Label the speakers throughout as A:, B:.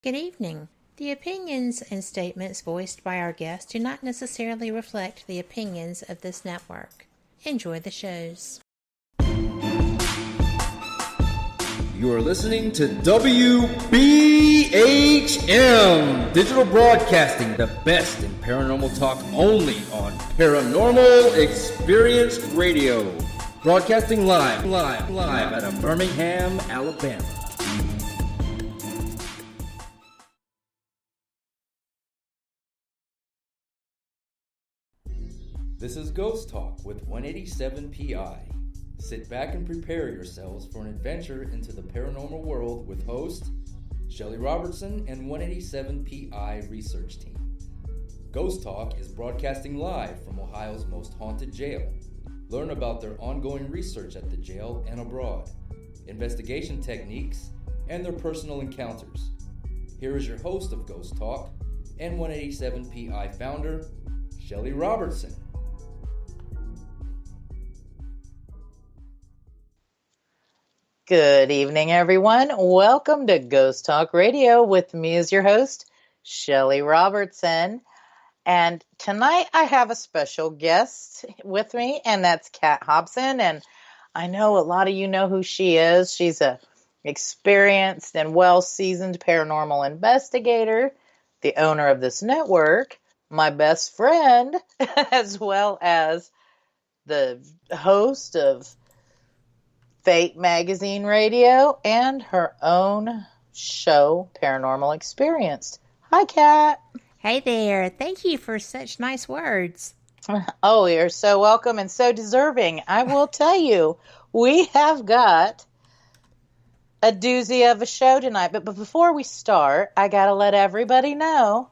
A: Good evening. The opinions and statements voiced by our guests do not necessarily reflect the opinions of this network. Enjoy the shows.
B: You are listening to WBHM Digital Broadcasting, the best in paranormal talk only on Paranormal Experience Radio. Broadcasting live out of Birmingham, Alabama. This is Ghost Talk with 187 PI. Sit back and prepare yourselves for an adventure into the paranormal world with host Shelly Robertson and 187 PI research team. Ghost Talk is broadcasting live from Ohio's most haunted jail. Learn about their ongoing research at the jail and abroad, investigation techniques, and their personal encounters. Here is your host of Ghost Talk and 187 PI founder, Shelly Robertson.
C: Good evening, everyone. Welcome to Ghost Talk Radio with me as your host, Shelly Robertson. And tonight I have a special guest with me, and that's Kat Hobson. And I know a lot of you know who she is. She's an experienced and well-seasoned paranormal investigator, the owner of this network, my best friend, as well as the host of Fate Magazine Radio, and her own show, Paranormal Experienced. Hi, Kat.
A: Hey there. Thank you for such nice words.
C: Oh, you're so welcome and so deserving. I will tell you, we have got a doozy of a show tonight. But before we start, I got to let everybody know,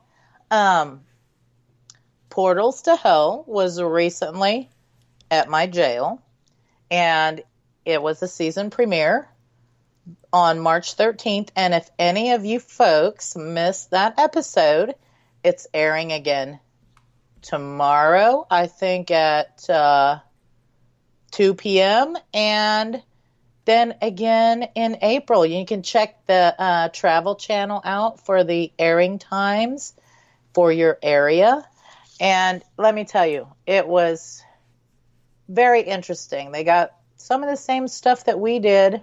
C: Portals to Hell was recently at my jail, and it was a season premiere on March 13th, and if any of you folks missed that episode, it's airing again tomorrow, I think at 2 p.m., and then again in April. You can check the Travel Channel out for the airing times for your area, and let me tell you, it was very interesting. They got some of the same stuff that we did.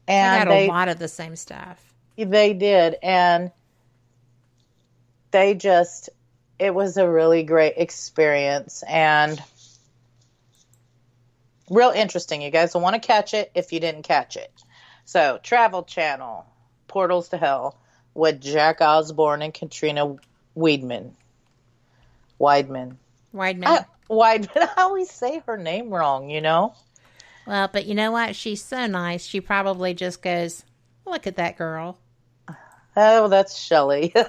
C: And
A: they got a lot of the same stuff.
C: They did. And it was a really great experience and real interesting. You guys will want to catch it if you didn't catch it. So, Travel Channel, Portals to Hell, with Jack Osborne and Katrina Weidman. I always say her name wrong, you know?
A: Well, but you know what? She's so nice. She probably just goes, look at that girl.
C: Oh, that's Shelly.
A: No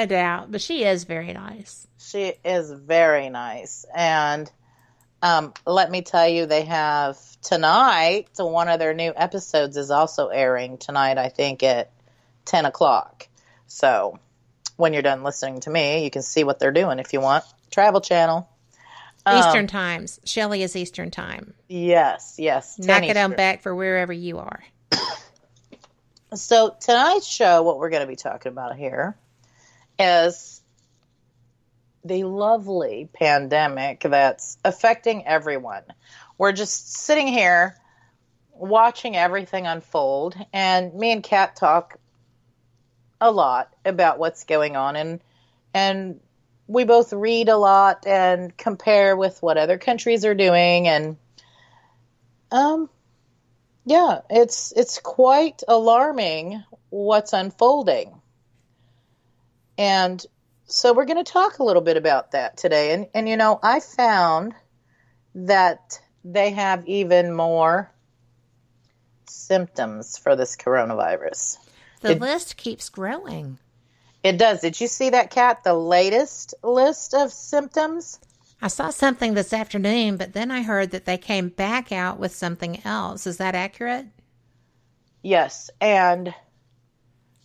A: doubt. But she is very nice.
C: She is very nice. And let me tell you, they have tonight, so one of their new episodes is also airing tonight, I think, at 10 o'clock. So when you're done listening to me, you can see what they're doing if you want. Travel Channel.
A: Eastern times. Shelley is Eastern time.
C: Yes.
A: Knock it on back for wherever you are.
C: So tonight's show, what we're going to be talking about here is the lovely pandemic that's affecting everyone. We're just sitting here watching everything unfold, and me and Kat talk a lot about what's going on, and we both read a lot and compare with what other countries are doing, and it's quite alarming what's unfolding. And so we're going to talk a little bit about that today. And you know, I found that they have even more symptoms for this coronavirus.
A: The list keeps growing.
C: It does. Did you see that, Kat? The latest list of symptoms?
A: I saw something this afternoon, but then I heard that they came back out with something else. Is that accurate?
C: Yes. And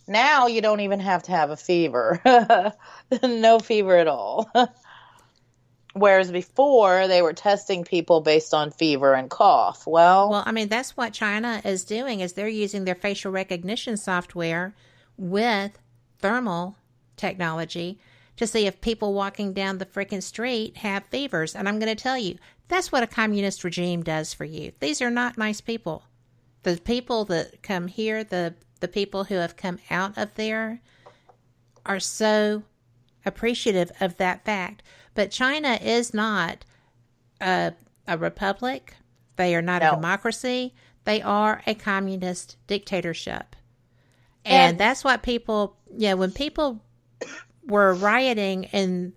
C: now you don't even have to have a fever. No fever at all. Whereas before, they were testing people based on fever and cough. Well,
A: I mean, that's what China is doing, is they're using their facial recognition software with thermal technology to see if people walking down the freaking street have fevers. And I'm going to tell you, that's what a communist regime does for you. These are not nice people. The people that come here, the people who have come out of there, are so appreciative of that fact. But China is not a republic. They are not a democracy. They are a communist dictatorship. And that's what people, when people were rioting in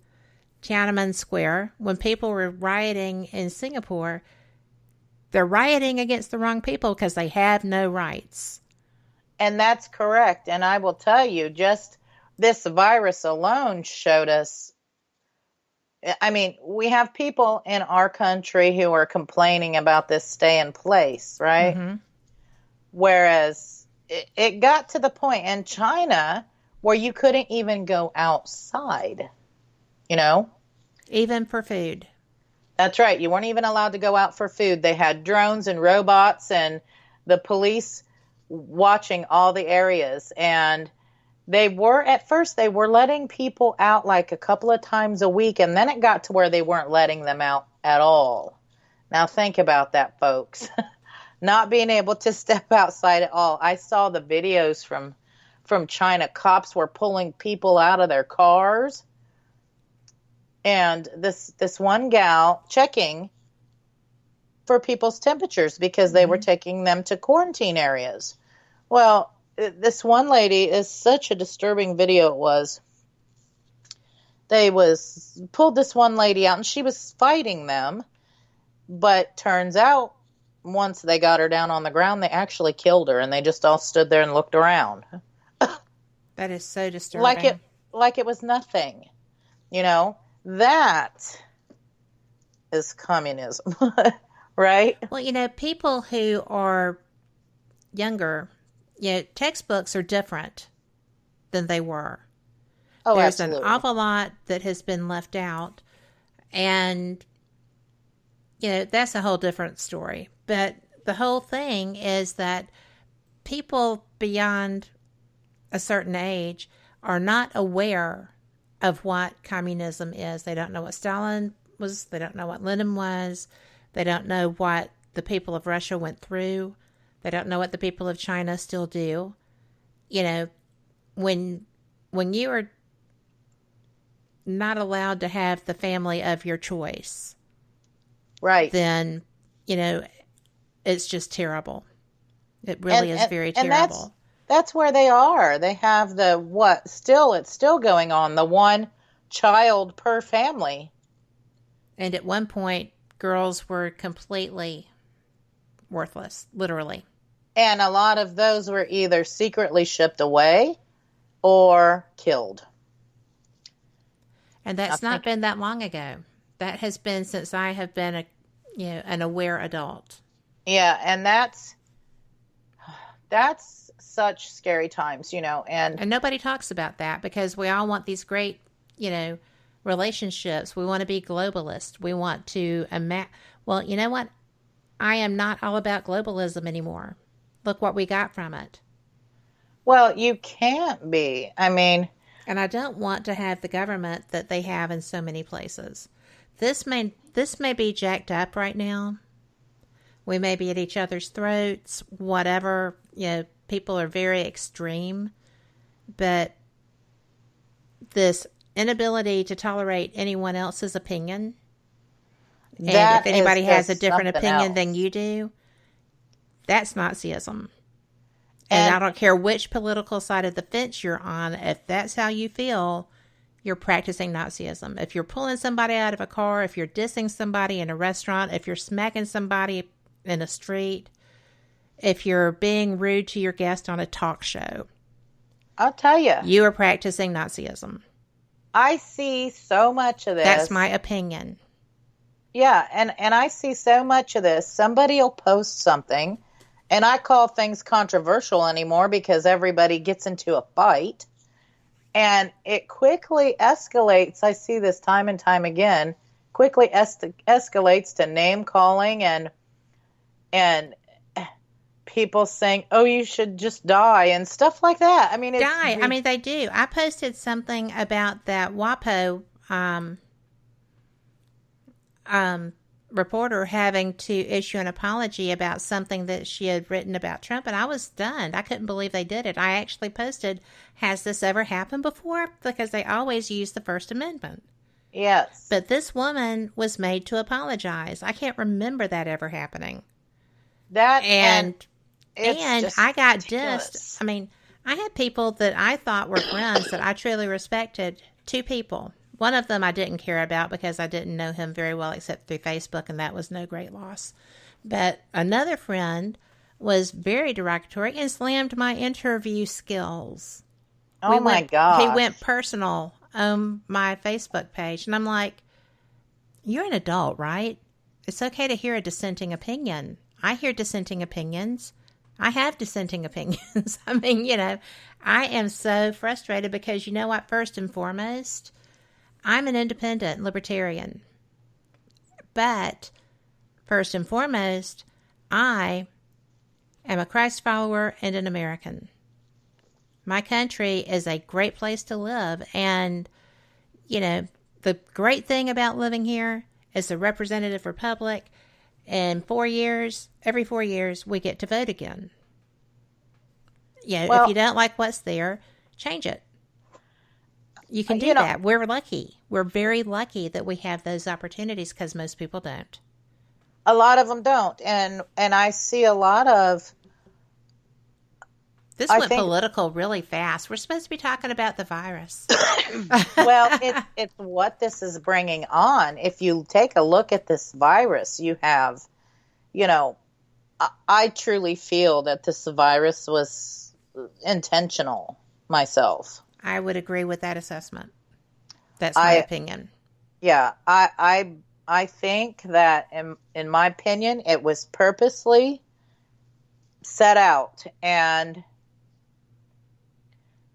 A: Tiananmen Square, when people were rioting in Singapore, they're rioting against the wrong people because they have no rights.
C: And that's correct. And I will tell you, just this virus alone showed us. I mean, we have people in our country who are complaining about this stay in place, right? Mm-hmm. Whereas it got to the point in China where you couldn't even go outside,
A: Even for food.
C: That's right. You weren't even allowed to go out for food. They had drones and robots and the police watching all the areas. And at first they were letting people out like a couple of times a week, and then it got to where they weren't letting them out at all. Now think about that, folks. Not being able to step outside at all. I saw the videos from China. Cops were pulling people out of their cars. And this one gal checking for people's temperatures because they were taking them to quarantine areas. Well, this one lady is such a disturbing video it was. They pulled this one lady out and she was fighting them. But turns out once they got her down on the ground, they actually killed her and they just all stood there and looked around.
A: That is so disturbing.
C: Like it was nothing. That is communism, right?
A: Well, people who are younger, textbooks are different than they were.
C: Oh,
A: There's
C: absolutely.
A: an awful lot that has been left out. And, that's a whole different story. But the whole thing is that people beyond a certain age are not aware of what communism is. They don't know what Stalin was. They don't know what Lenin was. They don't know what the people of Russia went through. They don't know what the people of China still do. When you are not allowed to have the family of your choice,
C: right?
A: Then, it's just terrible. It really is very terrible.
C: And that's where they are. They have it's still going on, the one child per family.
A: And at one point, girls were completely worthless, literally.
C: And a lot of those were either secretly shipped away or killed.
A: And that's not been that long ago. That has been since I have been an aware adult.
C: Yeah, and that's such scary times, and
A: nobody talks about that because we all want these great, relationships. We want to be globalist. We want to well, you know what? I am not all about globalism anymore. Look what we got from it.
C: Well, you can't be. I mean,
A: and I don't want to have the government that they have in so many places. This may be jacked up right now. We may be at each other's throats, whatever. People are very extreme, but this inability to tolerate anyone else's opinion, and if anybody has a different opinion than you do, that's Nazism. And I don't care which political side of the fence you're on, if that's how you feel, you're practicing Nazism. If you're pulling somebody out of a car, if you're dissing somebody in a restaurant, if you're smacking somebody in a street, if you're being rude to your guest on a talk show,
C: I'll tell you,
A: you are practicing Nazism.
C: I see so much of this.
A: That's my opinion.
C: Yeah, and I see so much of this. Somebody will post something, and I call things controversial anymore because everybody gets into a fight, and it quickly escalates. I see this time and time again. quickly escalates to name calling and people saying, "Oh, you should just die," and stuff like that. I mean,
A: I mean, they do. I posted something about that WAPO reporter having to issue an apology about something that she had written about Trump, and I was stunned. I couldn't believe they did it. I actually posted, "Has this ever happened before?" Because they always use the First Amendment.
C: Yes.
A: But this woman was made to apologize. I can't remember that ever happening. And I got dissed. I mean, I had people that I thought were friends that I truly respected. 2 people. One of them I didn't care about because I didn't know him very well except through Facebook, and that was no great loss. But another friend was very derogatory and slammed my interview skills.
C: Oh, my God.
A: He went personal on my Facebook page. And I'm like, you're an adult, right? It's okay to hear a dissenting opinion. I hear dissenting opinions. I have dissenting opinions. I mean, I am so frustrated because you know what? First and foremost, I'm an independent libertarian. But first and foremost, I am a Christ follower and an American. My country is a great place to live. And, the great thing about living here is the representative republic. And every 4 years, we get to vote again. If you don't like what's there, change it. You can do that. We're lucky. We're very lucky that we have those opportunities because most people don't.
C: A lot of them don't. And I see a lot of...
A: This went political really fast. We're supposed to be talking about the virus.
C: Well, it's what this is bringing on. If you take a look at this virus, you have, I truly feel that this virus was intentional myself.
A: I would agree with that assessment. That's my opinion.
C: Yeah, I think that, in my opinion, it was purposely set out. And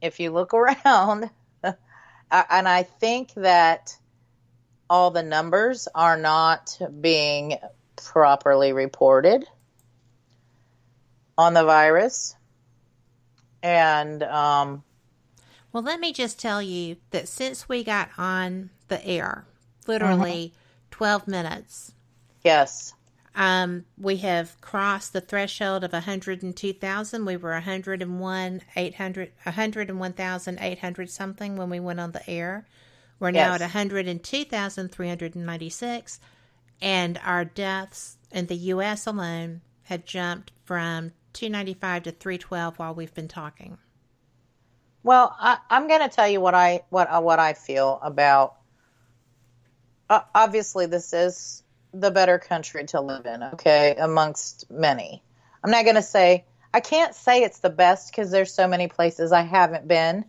C: if you look around, and I think that all the numbers are not being properly reported on the virus. And,
A: well, let me just tell you that since we got on the air, literally 12 minutes.
C: Yes.
A: We have crossed the threshold of 102,000. We were 101,800 something when we went on the air. We're now at 102,396. And our deaths in the U.S. alone have jumped from 295 to 312 while we've been talking.
C: Well, I'm going to tell you what I feel about. Obviously, this is the better country to live in, okay, amongst many. I'm not going to say, I can't say it's the best because there's so many places I haven't been,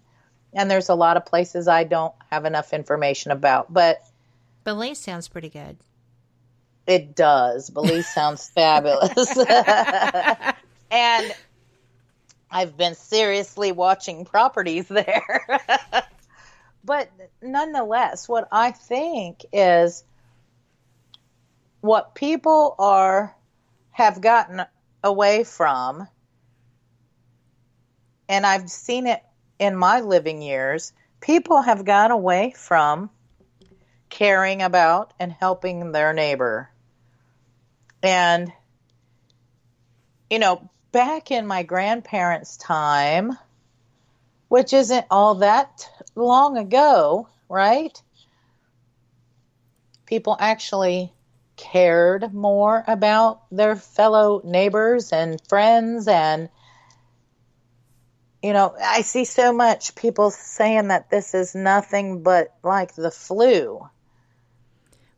C: and there's a lot of places I don't have enough information about. But
A: Belize sounds pretty good.
C: It does. Belize sounds fabulous. And I've been seriously watching properties there. But nonetheless, what I think is what people have gotten away from, and I've seen it in my living years, people have gone away from caring about and helping their neighbor. And, back in my grandparents' time, which isn't all that long ago, right? People actually cared more about their fellow neighbors and friends. And, I see so much people saying that this is nothing but like the flu.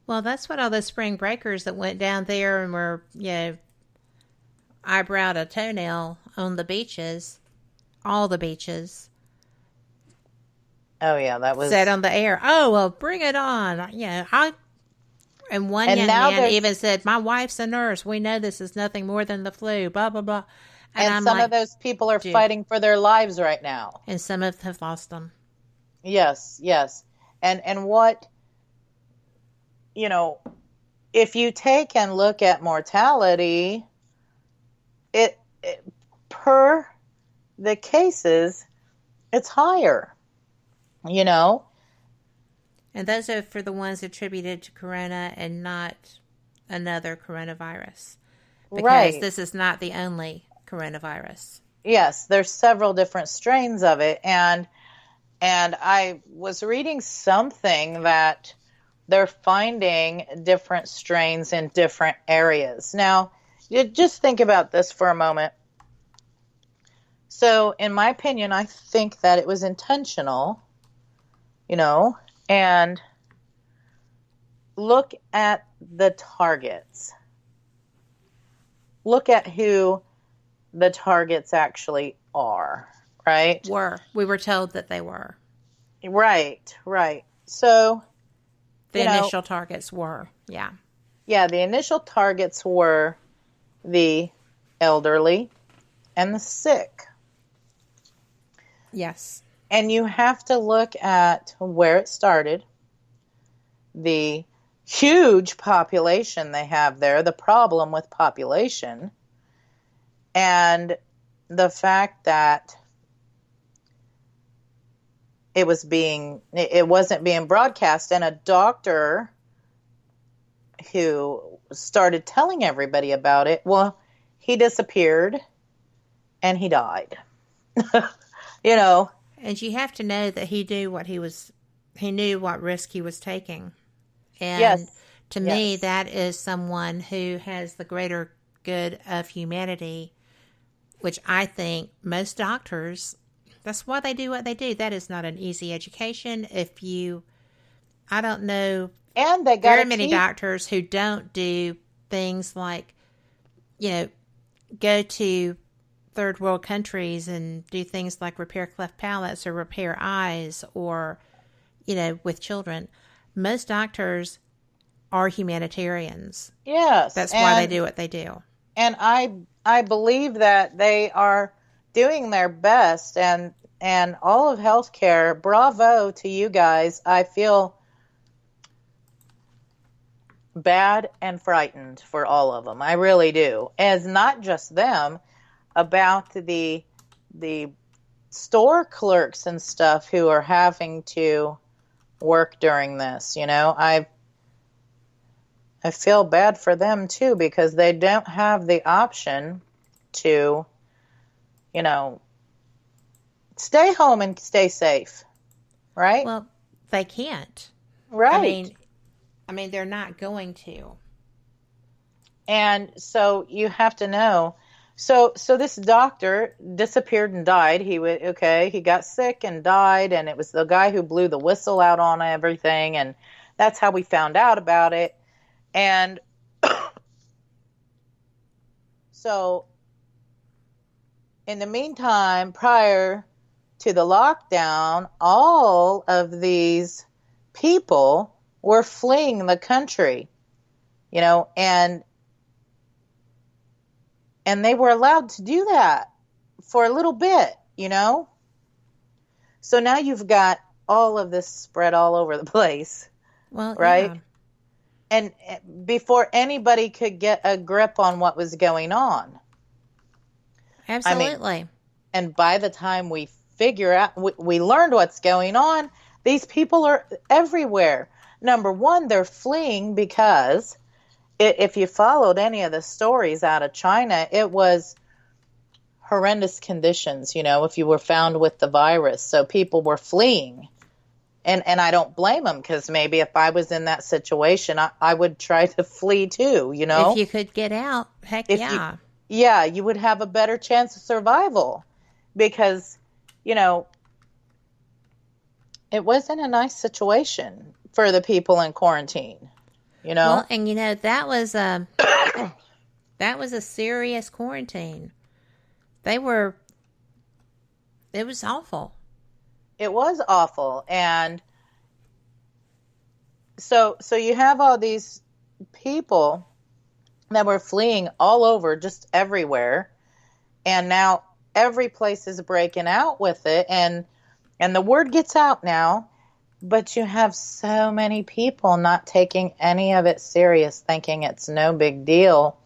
A: Well, that's what all those spring breakers that went down there and were, eyebrow to toenail on the beaches, all the beaches.
C: Oh, yeah, that was...
A: said on the air, "Oh, well, bring it on." And one young man even said, "My wife's a nurse. We know this is nothing more than the flu, blah, blah, blah."
C: And some of those people are fighting for their lives right now.
A: And some have, lost them. Yes.
C: And what if you take and look at mortality, it per the cases, it's higher,
A: And those are for the ones attributed to corona and not another coronavirus. Because
C: right.
A: this is not the only coronavirus.
C: Yes, there's several different strains of it. And I was reading something that they're finding different strains in different areas. Now, you just think about this for a moment. So, in my opinion, I think that it was intentional, and look at the targets. Look at who the targets actually are, right?
A: We were told that they were.
C: Right. So,
A: the initial targets were, yeah.
C: Yeah, the initial targets were the elderly and the sick.
A: Yes.
C: And you have to look at where it started, the huge population they have there, the problem with population, and the fact that it wasn't being broadcast. And a doctor who started telling everybody about it, well, he disappeared and he died.
A: And you have to know that he knew what risk he was taking. And
C: yes.
A: To me, that is someone who has the greater good of humanity, which I think most doctors, that's why they do what they do. That is not an easy education. I don't know,
C: and they got
A: very many doctors who don't do things like, go to third world countries and do things like repair cleft palates or repair eyes or, with children. Most doctors are humanitarians.
C: Yes.
A: That's why they do what they do.
C: And I believe that they are doing their best, and all of healthcare, bravo to you guys. I feel bad and frightened for all of them. I really do. As not just them, about the store clerks and stuff who are having to work during this. I feel bad for them too, because they don't have the option to, stay home and stay safe, right?
A: Well, they can't.
C: Right.
A: I mean, they're not going to.
C: And so you have to know. So this doctor disappeared and died. He got sick and died, and it was the guy who blew the whistle out on everything, and that's how we found out about it. And so in the meantime, prior to the lockdown, all of these people were fleeing the country, and they were allowed to do that for a little bit, So now you've got all of this spread all over the place, right?
A: Yeah.
C: And before anybody could get a grip on what was going on.
A: Absolutely.
C: And by the time we figure out, we learned what's going on, these people are everywhere. Number one, they're fleeing because if you followed any of the stories out of China, it was horrendous conditions, if you were found with the virus. So people were fleeing. And I don't blame them, because maybe if I was in that situation, I would try to flee too,
A: If you could get out, heck yeah.
C: You would have a better chance of survival, because, it wasn't a nice situation for the people in quarantine,
A: Well, and that was a serious quarantine. It was awful.
C: It was awful. And so you have all these people that were fleeing all over, just everywhere. And now every place is breaking out with it. And the word gets out now. But you have so many people not taking any of it serious, thinking it's no big deal.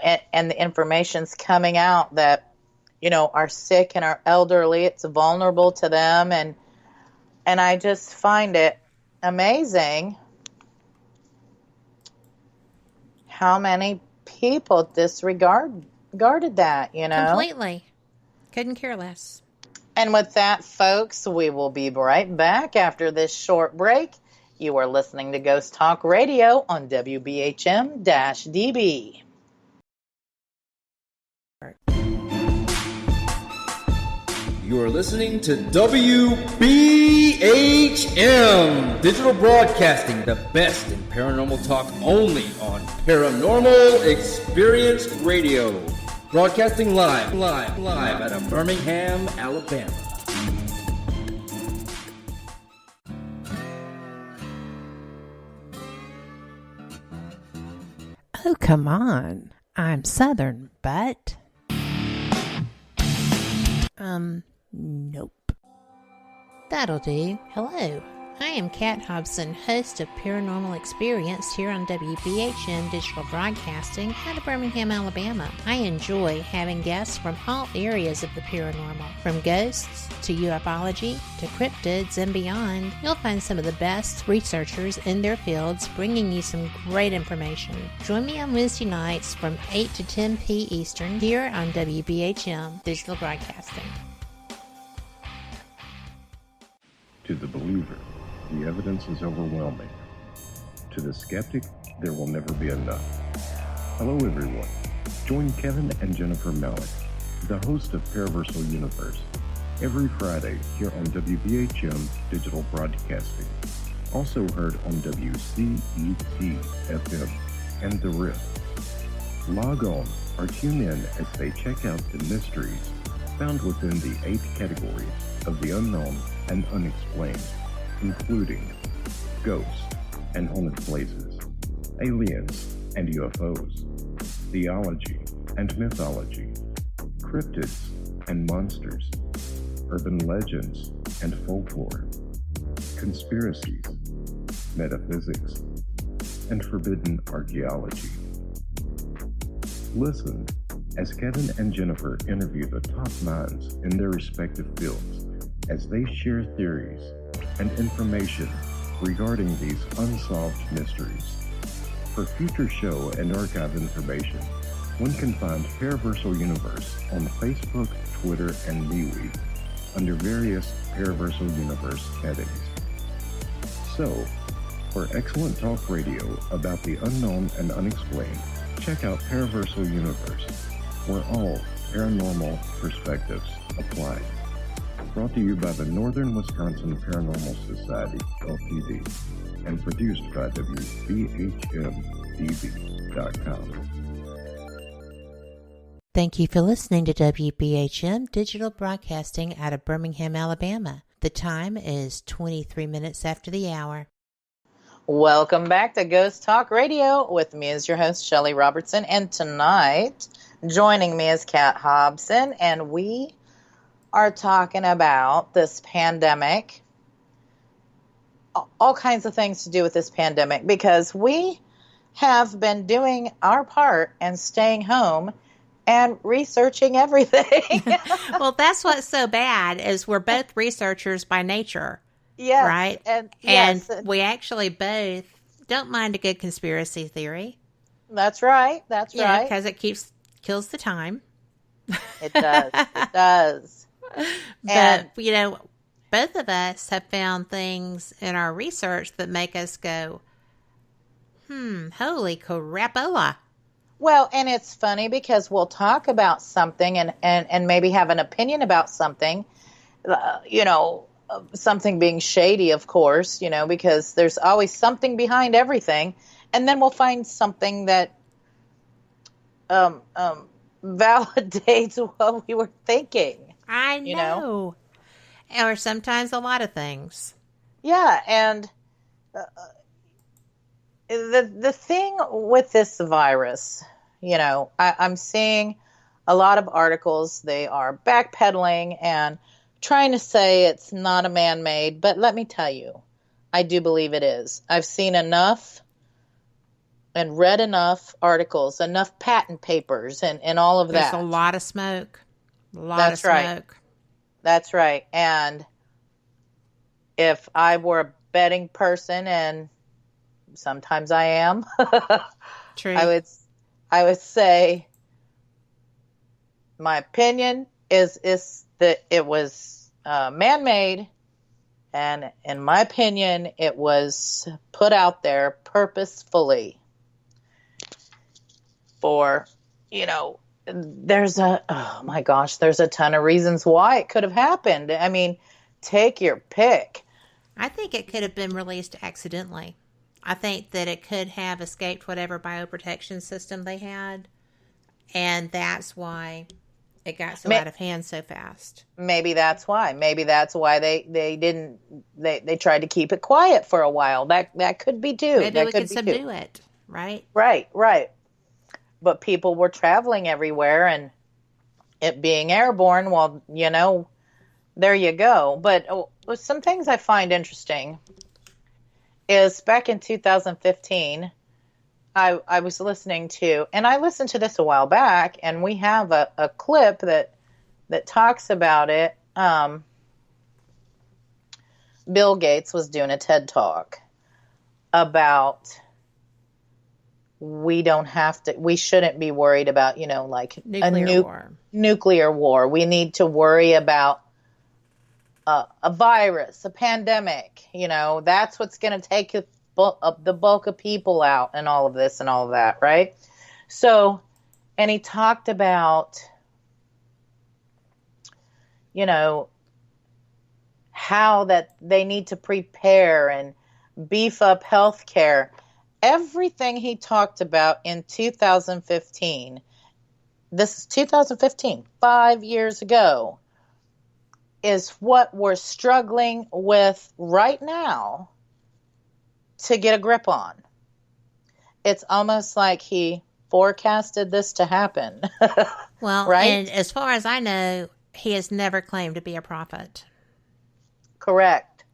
C: And the information's coming out that, are sick and are elderly. It's vulnerable to them. And I just find it amazing how many people disregarded that,
A: Completely. Couldn't care less.
C: And with that, folks, we will be right back after this short break. You are listening to Ghost Talk Radio on WBHM-DB.
B: You are listening to WBHM Digital Broadcasting, the best in paranormal talk, only on Paranormal Experience Radio. Broadcasting live out of Birmingham, Alabama.
A: Oh, come on. I'm Southern, but... Nope. That'll do. Hello. I am Kat Hobson, host of Paranormal Experience here on WBHM Digital Broadcasting out of Birmingham, Alabama. I enjoy having guests from all areas of the paranormal, from ghosts to ufology to cryptids and beyond. You'll find some of the best researchers in their fields bringing you some great information. Join me on Wednesday nights from 8 to 10 p. Eastern here on WBHM Digital Broadcasting.
D: To the believer, the evidence is overwhelming. To the skeptic, there will never be enough. Hello everyone. Join Kevin and Jennifer Malik, the host of Paraversal Universe, every Friday here on WBHM Digital Broadcasting. Also heard on WCET FM and The Rift. Log on or tune in as they check out the mysteries found within the 8 categories of the unknown and unexplained, including ghosts and haunted places, aliens and UFOs, theology and mythology, cryptids and monsters, urban legends and folklore, conspiracies, metaphysics, and forbidden archaeology. Listen as Kevin and Jennifer interview the top minds in their respective fields as they share theories and information regarding these unsolved mysteries. For future show and archive information, one can find Paraversal Universe on Facebook, Twitter, and MeWe under various Paraversal Universe headings. So, for excellent talk radio about the unknown and unexplained, check out Paraversal Universe, where all paranormal perspectives apply. Brought to you by the Northern Wisconsin Paranormal Society, Ltd., and produced by WBHM-DB.com.
A: Thank you for listening to WBHM Digital Broadcasting out of Birmingham, Alabama. The time is 23 minutes after the hour.
C: Welcome back to Ghost Talk Radio with me as your host, Shelly Robertson. And tonight, joining me is Kat Hobson, and we are talking about this pandemic, all kinds of things to do with this pandemic, because we have been doing our part and staying home and researching everything.
A: Well, that's what's so bad is we're both researchers by nature.
C: Yes.
A: Right?
C: And
A: we actually both don't mind a good conspiracy theory.
C: That's right. That's right.
A: Because it kills the time.
C: It does. It does.
A: But, both of us have found things in our research that make us go, holy crapola.
C: Well, and it's funny because we'll talk about something and maybe have an opinion about something, something being shady, of course, because there's always something behind everything. And then we'll find something that validates what we were thinking.
A: I know. Or sometimes a lot of things.
C: Yeah, and the thing with this virus, I'm seeing a lot of articles. They are backpedaling and trying to say it's not a man-made, but let me tell you, I do believe it is. I've seen enough and read enough articles, enough patent papers, and all of that.
A: There's a lot of smoke.
C: That's right. That's right. And if I were a betting person, and sometimes I am,
A: True.
C: I would say my opinion is that it was man-made, and in my opinion, it was put out there purposefully for, there's a ton of reasons why it could have happened. I mean, take your pick.
A: I think it could have been released accidentally. I think that it could have escaped whatever bioprotection system they had, and that's why it got so out of hand so fast. Maybe
C: that's why. They tried to keep it quiet for a while. That could be too.
A: Maybe we could subdue it, right?
C: Right. But people were traveling everywhere, and it being airborne, well, there you go. But some things I find interesting is back in 2015, I was listening to, and I listened to this a while back, and we have a clip that talks about it. Bill Gates was doing a TED Talk about we shouldn't be worried about, nuclear war. We need to worry about a virus, a pandemic, that's what's going to take the bulk of people out, and all of this and all of that, right? So, and he talked about, how that they need to prepare and beef up healthcare. Everything he talked about in 2015, this is 2015, 5 years ago, is what we're struggling with right now to get a grip on. It's almost like he forecasted this to happen.
A: Well,
C: right?
A: And as far as I know, he has never claimed to be a prophet.
C: Correct.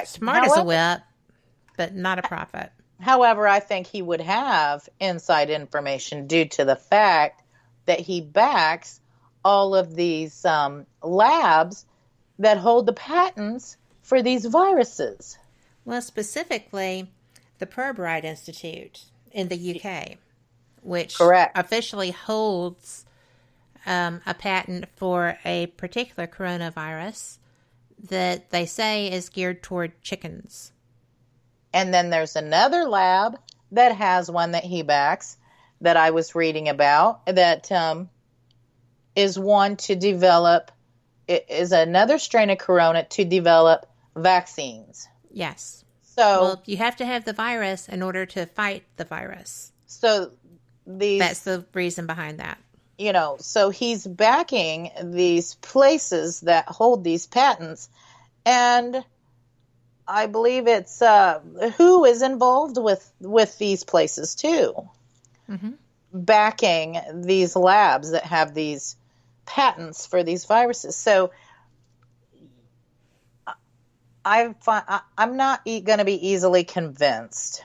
A: Smart as a whip, but not a prophet.
C: However, I think he would have inside information due to the fact that he backs all of these labs that hold the patents for these viruses.
A: Well, specifically, the Pirbright Institute in the UK, which officially holds a patent for a particular coronavirus that they say is geared toward chickens.
C: And then there's another lab that has one that he backs that I was reading about that is one to develop, it is another strain of corona to develop vaccines.
A: Yes.
C: So
A: you have to have the virus in order to fight the virus.
C: So
A: that's the reason behind that.
C: So he's backing these places that hold these patents, and I believe it's WHO is involved with these places too, backing these labs that have these patents for these viruses. So I'm not going to be easily convinced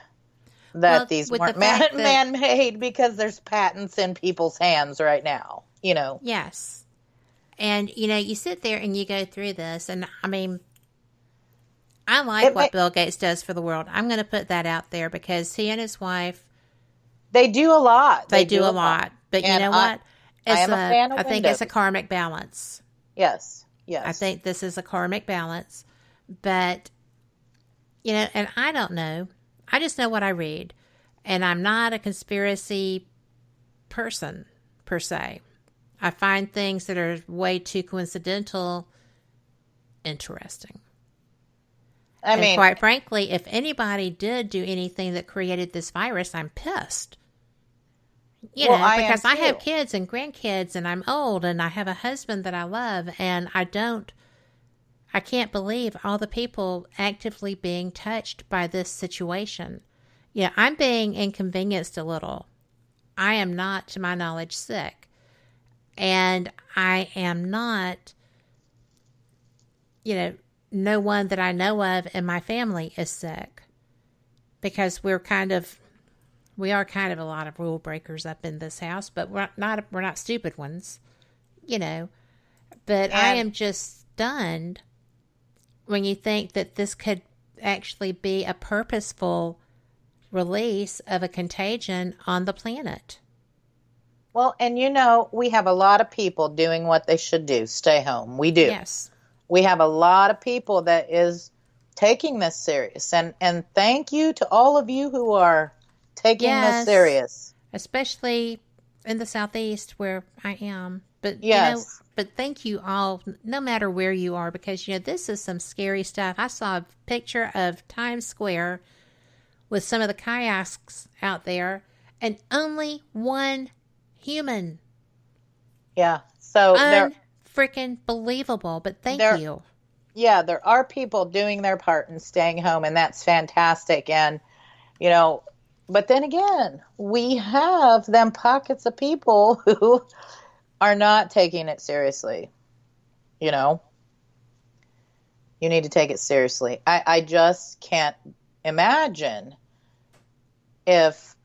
C: that these weren't man-made because there's patents in people's hands right now,
A: Yes. And, you sit there and you go through this, and I mean, I like what Bill Gates does for the world. I'm going to put that out there because he and his wife,
C: they do a lot.
A: They do a lot. But you know what?
C: I am a fan of
A: I think it's a karmic balance.
C: Yes.
A: I think this is a karmic balance. But, and I don't know. I just know what I read. And I'm not a conspiracy person, per se. I find things that are way too coincidental interesting. I mean, quite frankly, if anybody did do anything that created this virus, I'm pissed. Because I have kids and grandkids, and I'm old, and I have a husband that I love, and I can't believe all the people actively being touched by this situation. I'm being inconvenienced a little. I am not, to my knowledge, sick. And I am not no one that I know of in my family is sick, because we are kind of a lot of rule breakers up in this house, but we're not stupid ones, But I am just stunned when you think that this could actually be a purposeful release of a contagion on the planet.
C: Well, and we have a lot of people doing what they should do. Stay home. We do.
A: Yes.
C: We have a lot of people that is taking this serious. And thank you to all of you who are taking this serious.
A: Especially in the Southeast where I am. But,
C: yes.
A: But thank you all, no matter where you are, because, this is some scary stuff. I saw a picture of Times Square with some of the kayaks out there, and only one human.
C: Yeah. So
A: freaking believable, but thank you.
C: Yeah, there are people doing their part and staying home, and that's fantastic. And, but then again, we have them pockets of people who are not taking it seriously. You need to take it seriously. I just can't imagine if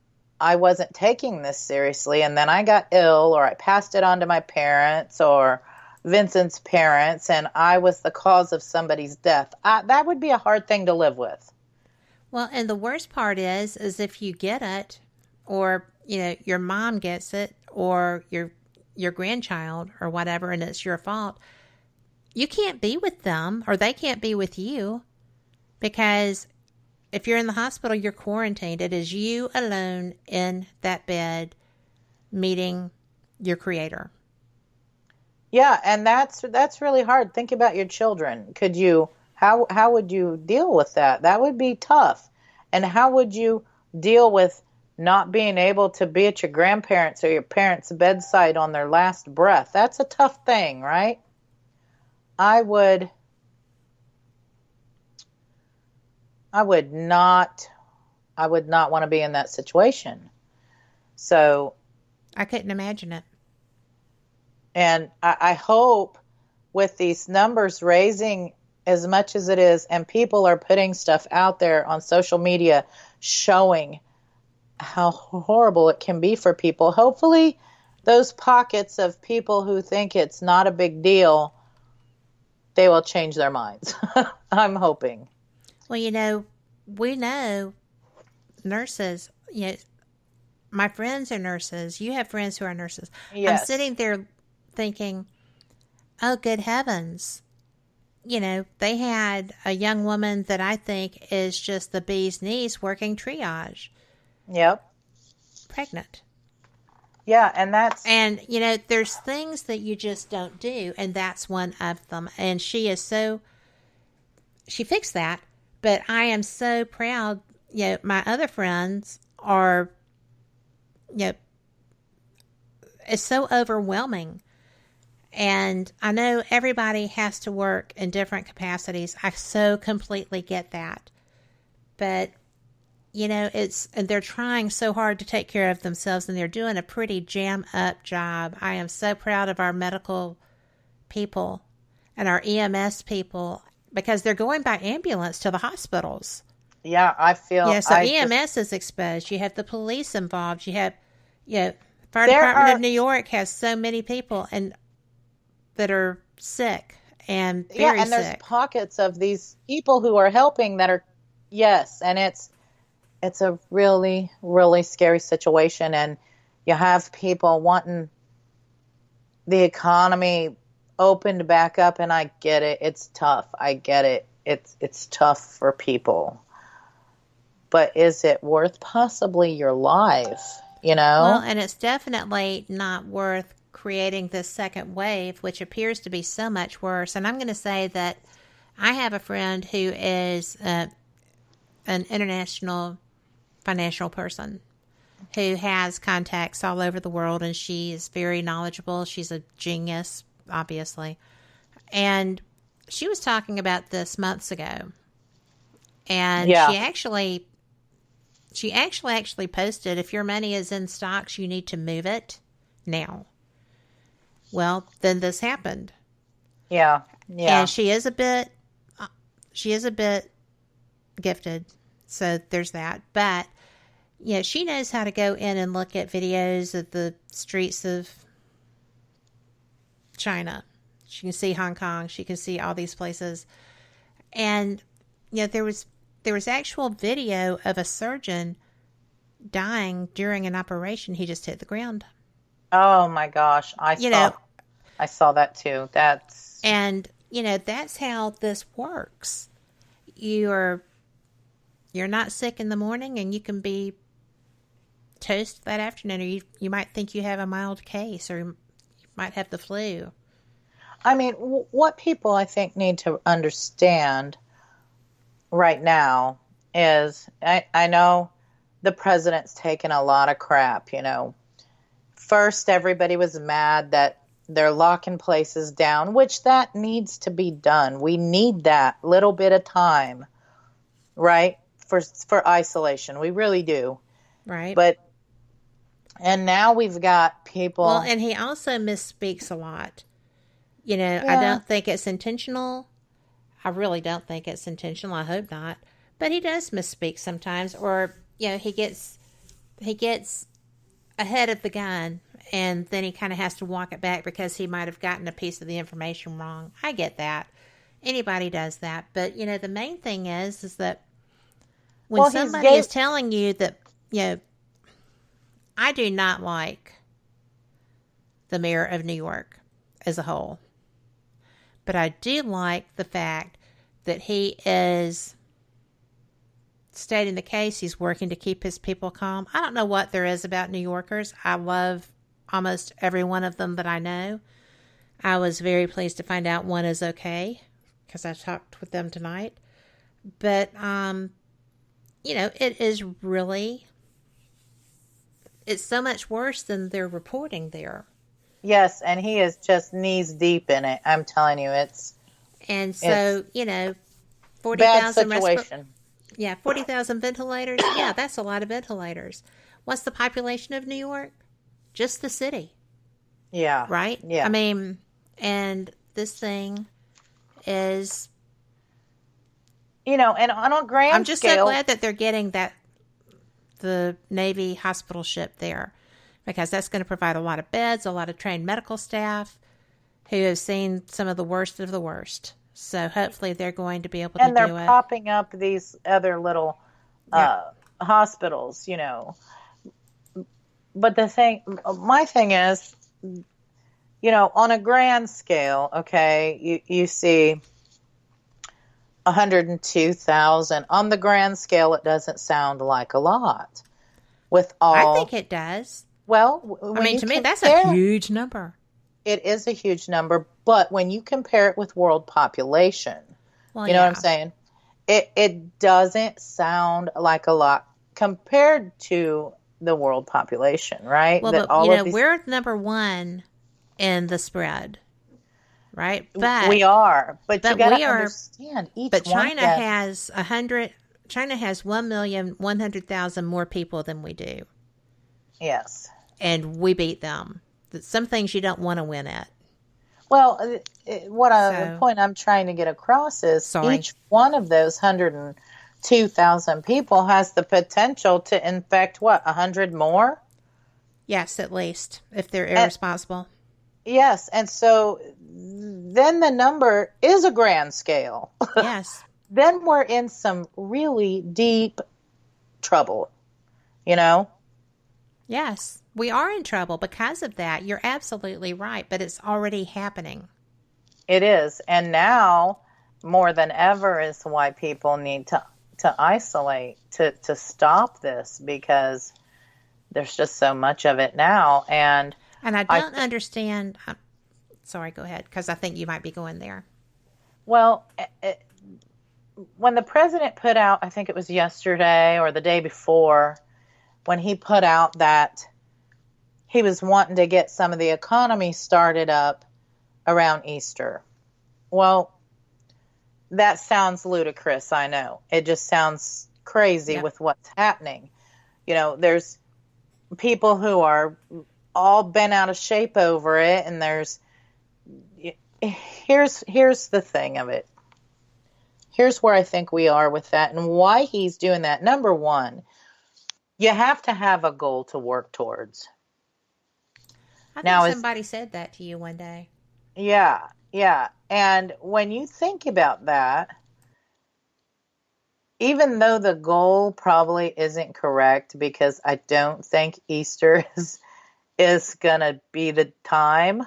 C: I wasn't taking this seriously and then I got ill, or I passed it on to my parents or Vincent's parents, and I was the cause of somebody's death. That would be a hard thing to live with.
A: Well, and the worst part is if you get it, or, your mom gets it, or your grandchild or whatever, and it's your fault, you can't be with them, or they can't be with you, because if you're in the hospital, you're quarantined. It is you alone in that bed meeting your creator.
C: Yeah, and that's really hard. Think about your children. Could you, how would you deal with that? That would be tough. And how would you deal with not being able to be at your grandparents' or your parents' bedside on their last breath? That's a tough thing, right? I would not want to be in that situation. So
A: I couldn't imagine it.
C: And I hope with these numbers raising as much as it is, and people are putting stuff out there on social media showing how horrible it can be for people, hopefully those pockets of people who think it's not a big deal, they will change their minds. I'm hoping.
A: Well, we know nurses, my friends are nurses. You have friends who are nurses.
C: Yes.
A: I'm sitting there thinking, oh, good heavens. They had a young woman that I think is just the bee's knees working triage.
C: Yep.
A: Pregnant.
C: Yeah, and
A: there's things that you just don't do, and that's one of them. And she fixed that, but I am so proud. My other friends are, it's so overwhelming. And I know everybody has to work in different capacities. I so completely get that. But, and they're trying so hard to take care of themselves, and they're doing a pretty jam-up job. I am so proud of our medical people and our EMS people, because they're going by ambulance to the hospitals.
C: Yeah, I feel...
A: Yeah, so EMS is exposed. You have the police involved. You have, Fire Department of New York has so many people that are sick and very sick.
C: And there's pockets of these people who are helping that are, yes, and it's a really, really scary situation. And you have people wanting the economy opened back up, and I get it. It's tough. I get it. It's tough for people. But is it worth possibly your life,
A: Well, and it's definitely not worth creating this second wave, which appears to be so much worse. And I'm going to say that I have a friend who is an international financial person who has contacts all over the world, and she is very knowledgeable. She's a genius, obviously. And she was talking about this months ago. And she actually posted, if your money is in stocks, you need to move it now. Well, then this happened.
C: Yeah.
A: And she is a bit she is a bit gifted, so there's that. But yeah, she knows how to go in and look at videos of the streets of China. She can see Hong Kong. She can see all these places. And there was actual video of a surgeon dying during an operation. He just hit the ground.
C: Oh my gosh, I saw that too. That's
A: how this works. You're not sick in the morning, and you can be toast that afternoon, or you might think you have a mild case, or you might have the flu.
C: I mean, what people I think need to understand right now is, I know the president's taken a lot of crap, First, everybody was mad that they're locking places down, which that needs to be done. We need that little bit of time, right, for isolation. We really do.
A: Right.
C: And now we've got people.
A: Well, and he also misspeaks a lot.
C: Yeah.
A: I don't think it's intentional. I really don't think it's intentional. I hope not. But he does misspeak sometimes, or he gets ahead of the gun, and then he kind of has to walk it back because he might have gotten a piece of the information wrong. I get that. Anybody does that. But, the main thing is that when somebody is telling you that, I do not like the mayor of New York as a whole. But I do like the fact that he is stating the case. He's working to keep his people calm. I don't know what there is about New Yorkers. I love almost every one of them that I know. I was very pleased to find out one is okay, because I talked with them tonight. But, it is really, it's so much worse than they're reporting there.
C: Yes, and he is just knees deep in it. I'm telling you, it's...
A: And so, 40,000...
C: Bad situation.
A: 40,000 ventilators. Yeah, that's a lot of ventilators. What's the population of New York? Just the city.
C: Yeah.
A: Right?
C: Yeah.
A: I mean, and this thing is...
C: and on a grand scale...
A: I'm just so glad that they're getting the Navy hospital ship there, because that's going to provide a lot of beds, a lot of trained medical staff who have seen some of the worst. So hopefully they're going to be able to do it.
C: And they're popping up these other little hospitals, But my thing is, on a grand scale, okay, you see 102,000. On the grand scale, it doesn't sound like a lot.
A: I think it does.
C: Well,
A: to me, that's a huge number.
C: It is a huge number, but when you compare it with world population, you know what I'm saying? It doesn't sound like a lot compared to the world population, right?
A: Well, we're number one in the spread, right? But
C: we are. But you got to understand each
A: But
C: one
A: China has 1,100,000 more people than we do.
C: Yes.
A: And we beat them. Some things you don't want to win at.
C: Well, the point I'm trying to get across is each one of those 102,000 people has the potential to infect, 100 more?
A: Yes, at least, if they're irresponsible.
C: Yes, and so then the number is a grand scale.
A: Yes.
C: Then we're in some really deep trouble,
A: Yes, we are in trouble because of that. You're absolutely right, but it's already happening.
C: It is, and now more than ever is why people need to isolate, to stop this, because there's just so much of it now. And
A: I don't understand. Sorry, go ahead, because I think you might be going there.
C: Well, when the president put out, I think it was yesterday or the day before, when he put out that he was wanting to get some of the economy started up around Easter. Well, that sounds ludicrous, I know. It just sounds crazy with what's happening. There's people who are all bent out of shape over it, and here's the thing of it. here's where I think we are with that and why he's doing that. Number one, you have to have a goal to work towards.
A: I think somebody said that to you one day.
C: Yeah. And when you think about that, even though the goal probably isn't correct, because I don't think Easter is going to be the time.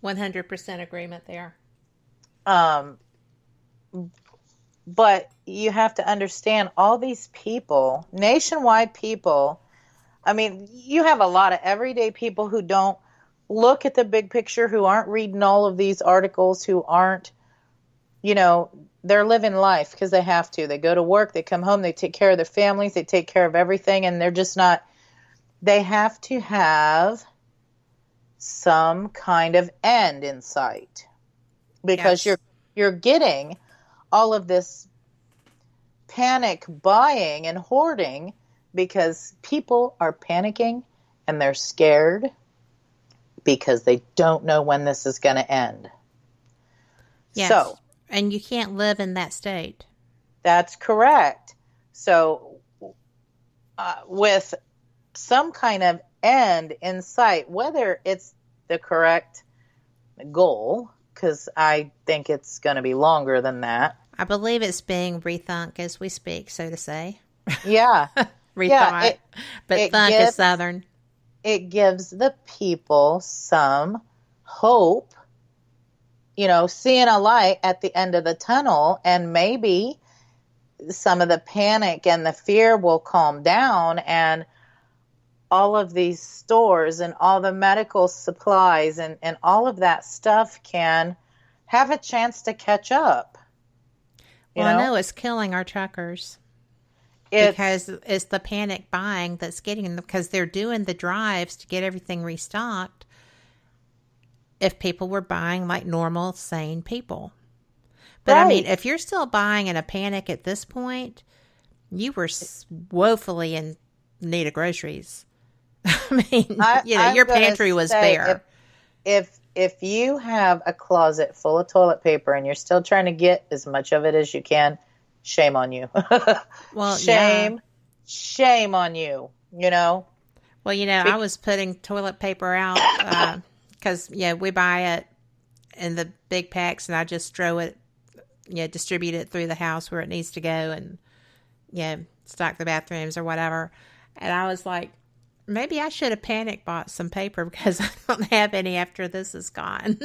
A: 100% agreement there.
C: But you have to understand all these people, nationwide people. I mean, you have a lot of everyday people who don't look at the big picture, who aren't reading all of these articles, who aren't, they're living life because they have to. They go to work, they come home, they take care of their families, they take care of everything, and they're just not, they have to have some kind of end in sight, because you're getting all of this panic buying and hoarding because people are panicking and they're scared because they don't know when this is going to end.
A: Yes.
C: So,
A: and you can't live in that state.
C: That's correct. So with some kind of end in sight, whether it's the correct goal, because I think it's going to be longer than that.
A: I believe it's being rethunk as we speak, so to say.
C: Yeah.
A: Rethought. But thunk is Southern.
C: It gives the people some hope, seeing a light at the end of the tunnel, and maybe some of the panic and the fear will calm down, and all of these stores and all the medical supplies and all of that stuff can have a chance to catch up.
A: I know it's killing our truckers. Because it's the panic buying that's getting them, because they're doing the drives to get everything restocked. If people were buying like normal, sane people. But right. I mean, if you're still buying in a panic at this point, you were woefully in need of groceries. I mean, your pantry was bare.
C: If you have a closet full of toilet paper and you're still trying to get as much of it as you can, shame on you.
A: Well,
C: shame on you,
A: Well, I was putting toilet paper out because, we buy it in the big packs, and I just throw it, distribute it through the house where it needs to go, and, stock the bathrooms or whatever. And I was like, maybe I should have panic bought some paper because I don't have any after this is gone.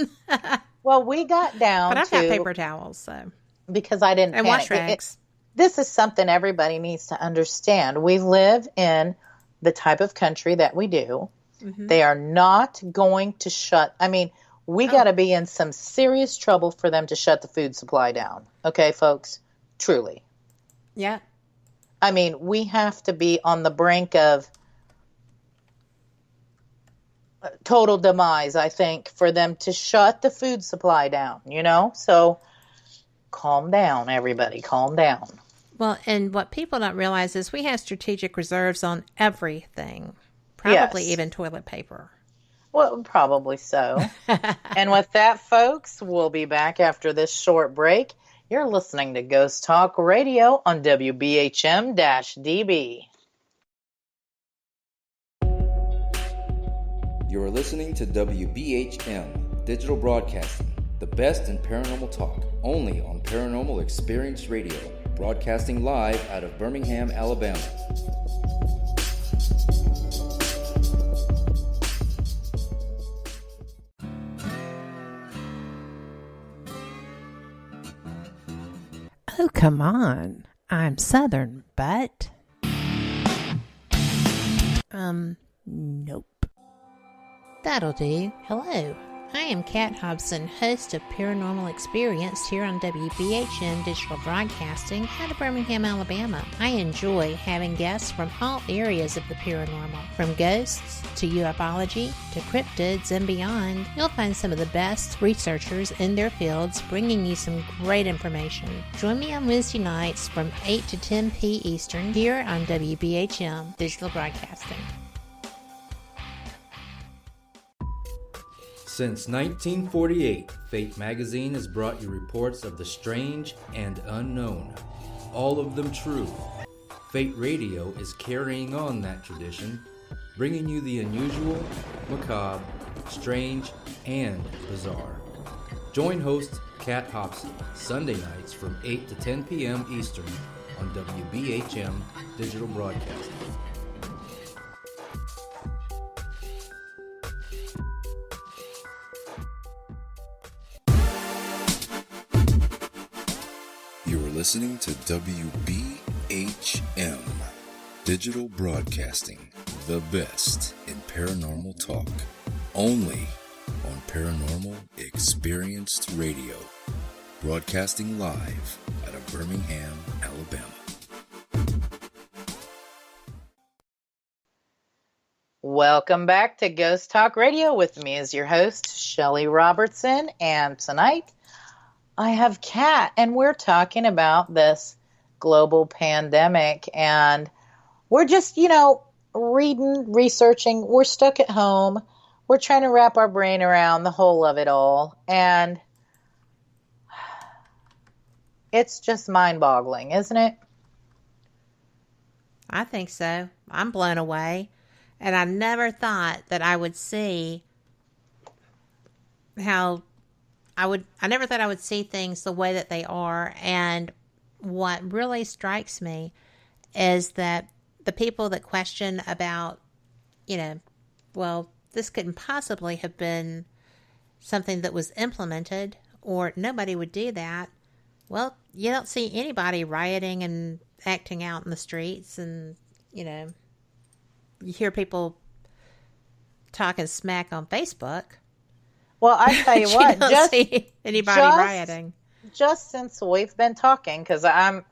C: Well, we got down
A: but I've got paper towels, so.
C: Because I didn't
A: and
C: panic.
A: Wash rags.
C: This is something everybody needs to understand. We live in the type of country that we do. Mm-hmm. They are not going to shut. I mean, we got to be in some serious trouble for them to shut the food supply down. Okay, folks? Truly.
A: Yeah.
C: I mean, we have to be on the brink of total demise, I think, for them to shut the food supply down, So calm down, everybody. Calm down.
A: Well, and what people don't realize is we have strategic reserves on everything. Probably even toilet paper.
C: Well, probably so. And with that, folks, we'll be back after this short break. You're listening to Ghost Talk Radio on WBHM-DB.
B: You're listening to WBHM Digital Broadcasting, the best in paranormal talk, only on Paranormal Experience Radio, broadcasting live out of Birmingham, Alabama.
A: Oh, come on. I'm Southern, but... Nope. That'll do. Hello. I am Kat Hobson, host of Paranormal Experience here on WBHM Digital Broadcasting out of Birmingham, Alabama. I enjoy having guests from all areas of the paranormal, from ghosts to ufology to cryptids and beyond. You'll find some of the best researchers in their fields bringing you some great information. Join me on Wednesday nights from 8 to 10 p. Eastern here on WBHM Digital Broadcasting.
B: Since 1948, Fate magazine has brought you reports of the strange and unknown, all of them true. Fate Radio is carrying on that tradition, bringing you the unusual, macabre, strange, and bizarre. Join host Kat Hobson Sunday nights from 8 to 10 p.m. Eastern on WBHM Digital Broadcasting.
E: You're listening to WBHM Digital Broadcasting, the best in paranormal talk, only on Paranormal Experienced Radio, broadcasting live out of Birmingham, Alabama.
C: Welcome back to Ghost Talk Radio. With me is your host, Shelly Robertson, and tonight I have Kat, and we're talking about this global pandemic, and we're just, reading, researching. We're stuck at home. We're trying to wrap our brain around the whole of it all, and it's just mind-boggling, isn't it?
A: I think so. I'm blown away. And I never thought that I would see I never thought I would see things the way that they are. And what really strikes me is that the people that question about, well, this couldn't possibly have been something that was implemented, or nobody would do that. Well, you don't see anybody rioting and acting out in the streets, and, you hear people talking smack on Facebook.
C: Well, I tell you what,
A: don't see anybody rioting.
C: Just since we've been talking, because I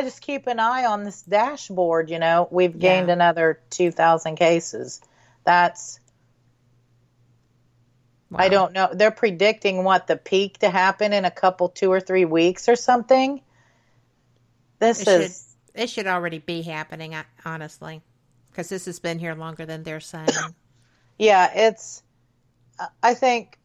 C: just keep an eye on this dashboard. We've gained another 2,000 cases. That's wow. I don't know. They're predicting the peak to happen in a couple, 2 or 3 weeks or something.
A: It should already be happening, honestly, because this has been here longer than they're saying.
C: Yeah, I think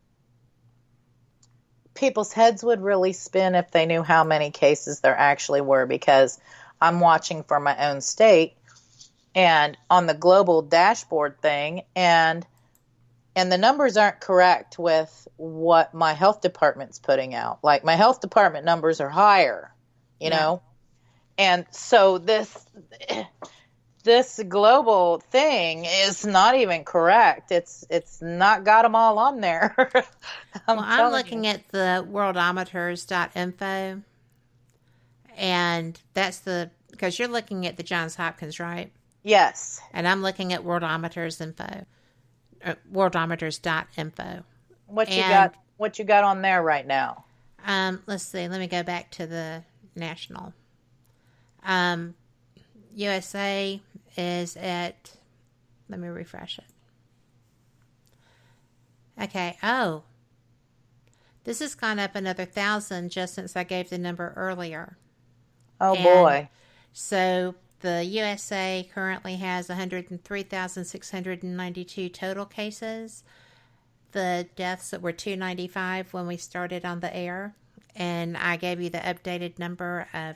C: people's heads would really spin if they knew how many cases there actually were, because I'm watching for my own state and on the global dashboard thing, and the numbers aren't correct with what my health department's putting out. Like, my health department numbers are higher, you know? And so this global thing is not even correct. It's not got them all on there.
A: I'm looking at the worldometers.info, and that's because you're looking at the Johns Hopkins, right?
C: Yes.
A: And I'm looking at worldometers.info.
C: What you got on there right now?
A: Let's see. Let me go back to the national. USA is at, let me refresh it. Okay. Oh, this has gone up another 1,000 just since I gave the number earlier.
C: Oh, boy.
A: So the USA currently has 103,692 total cases. The deaths that were 295 when we started on the air. And I gave you the updated number of,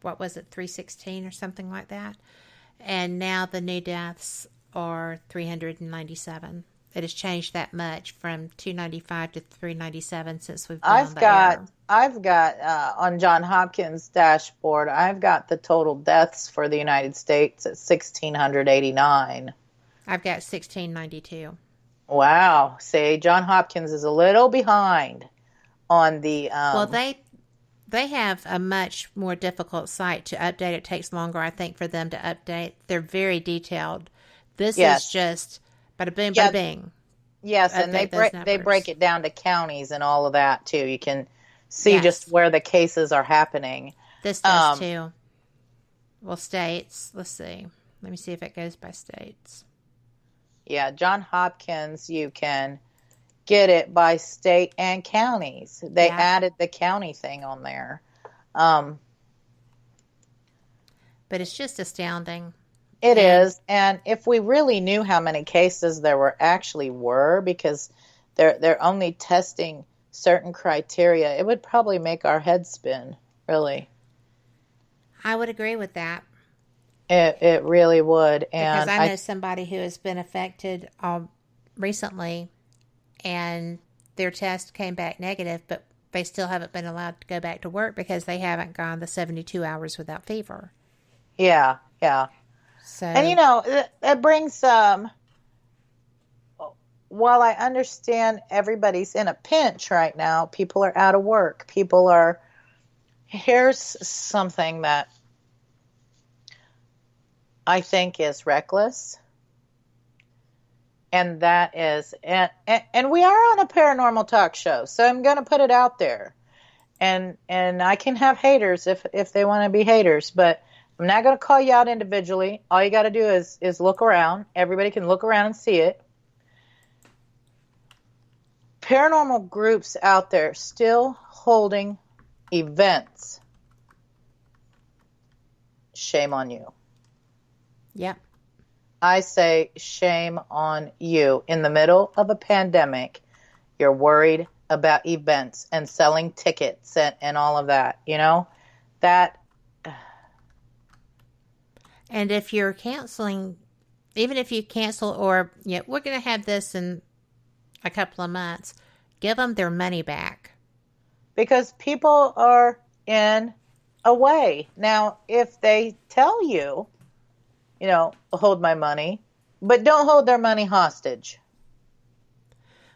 A: 316 or something like that. And now the new deaths are 397. It has changed that much from 295 to 397 since we've been on the air.
C: I've got on John Hopkins' dashboard, I've got the total deaths for the United States at 1,689.
A: I've got 1,692.
C: Wow. See, John Hopkins is a little behind on the...
A: well, they have a much more difficult site to update. It takes longer, I think, for them to update. They're very detailed. This is just bada boom, bada bing.
C: Yes, and they break it down to counties and all of that, too. You can see just where the cases are happening.
A: This does, too. Well, states. Let's see. Let me see if it goes by states.
C: Yeah, John Hopkins, you can get it by state and counties. They added the county thing on there.
A: But it's just astounding.
C: It is. And if we really knew how many cases there actually were, because they're only testing certain criteria, it would probably make our heads spin, really.
A: I would agree with that.
C: It really would. And
A: Because I know somebody who has been affected recently, and their test came back negative, but they still haven't been allowed to go back to work because they haven't gone the 72 hours without fever.
C: Yeah.
A: So,
C: And it brings, while I understand everybody's in a pinch right now, people are out of work. Here's something that I think is reckless. And that is, and we are on a paranormal talk show, so I'm going to put it out there. And I can have haters if they want to be haters, but I'm not going to call you out individually. All you got to do is look around. Everybody can look around and see it. Paranormal groups out there still holding events. Shame on you.
A: Yep.
C: I say shame on you. In the middle of a pandemic, you're worried about events and selling tickets and all of that, that.
A: And if you're canceling, even if you cancel we're going to have this in a couple of months, give them their money back.
C: Because people are in a way. Now, if they tell you, hold my money, but don't hold their money hostage.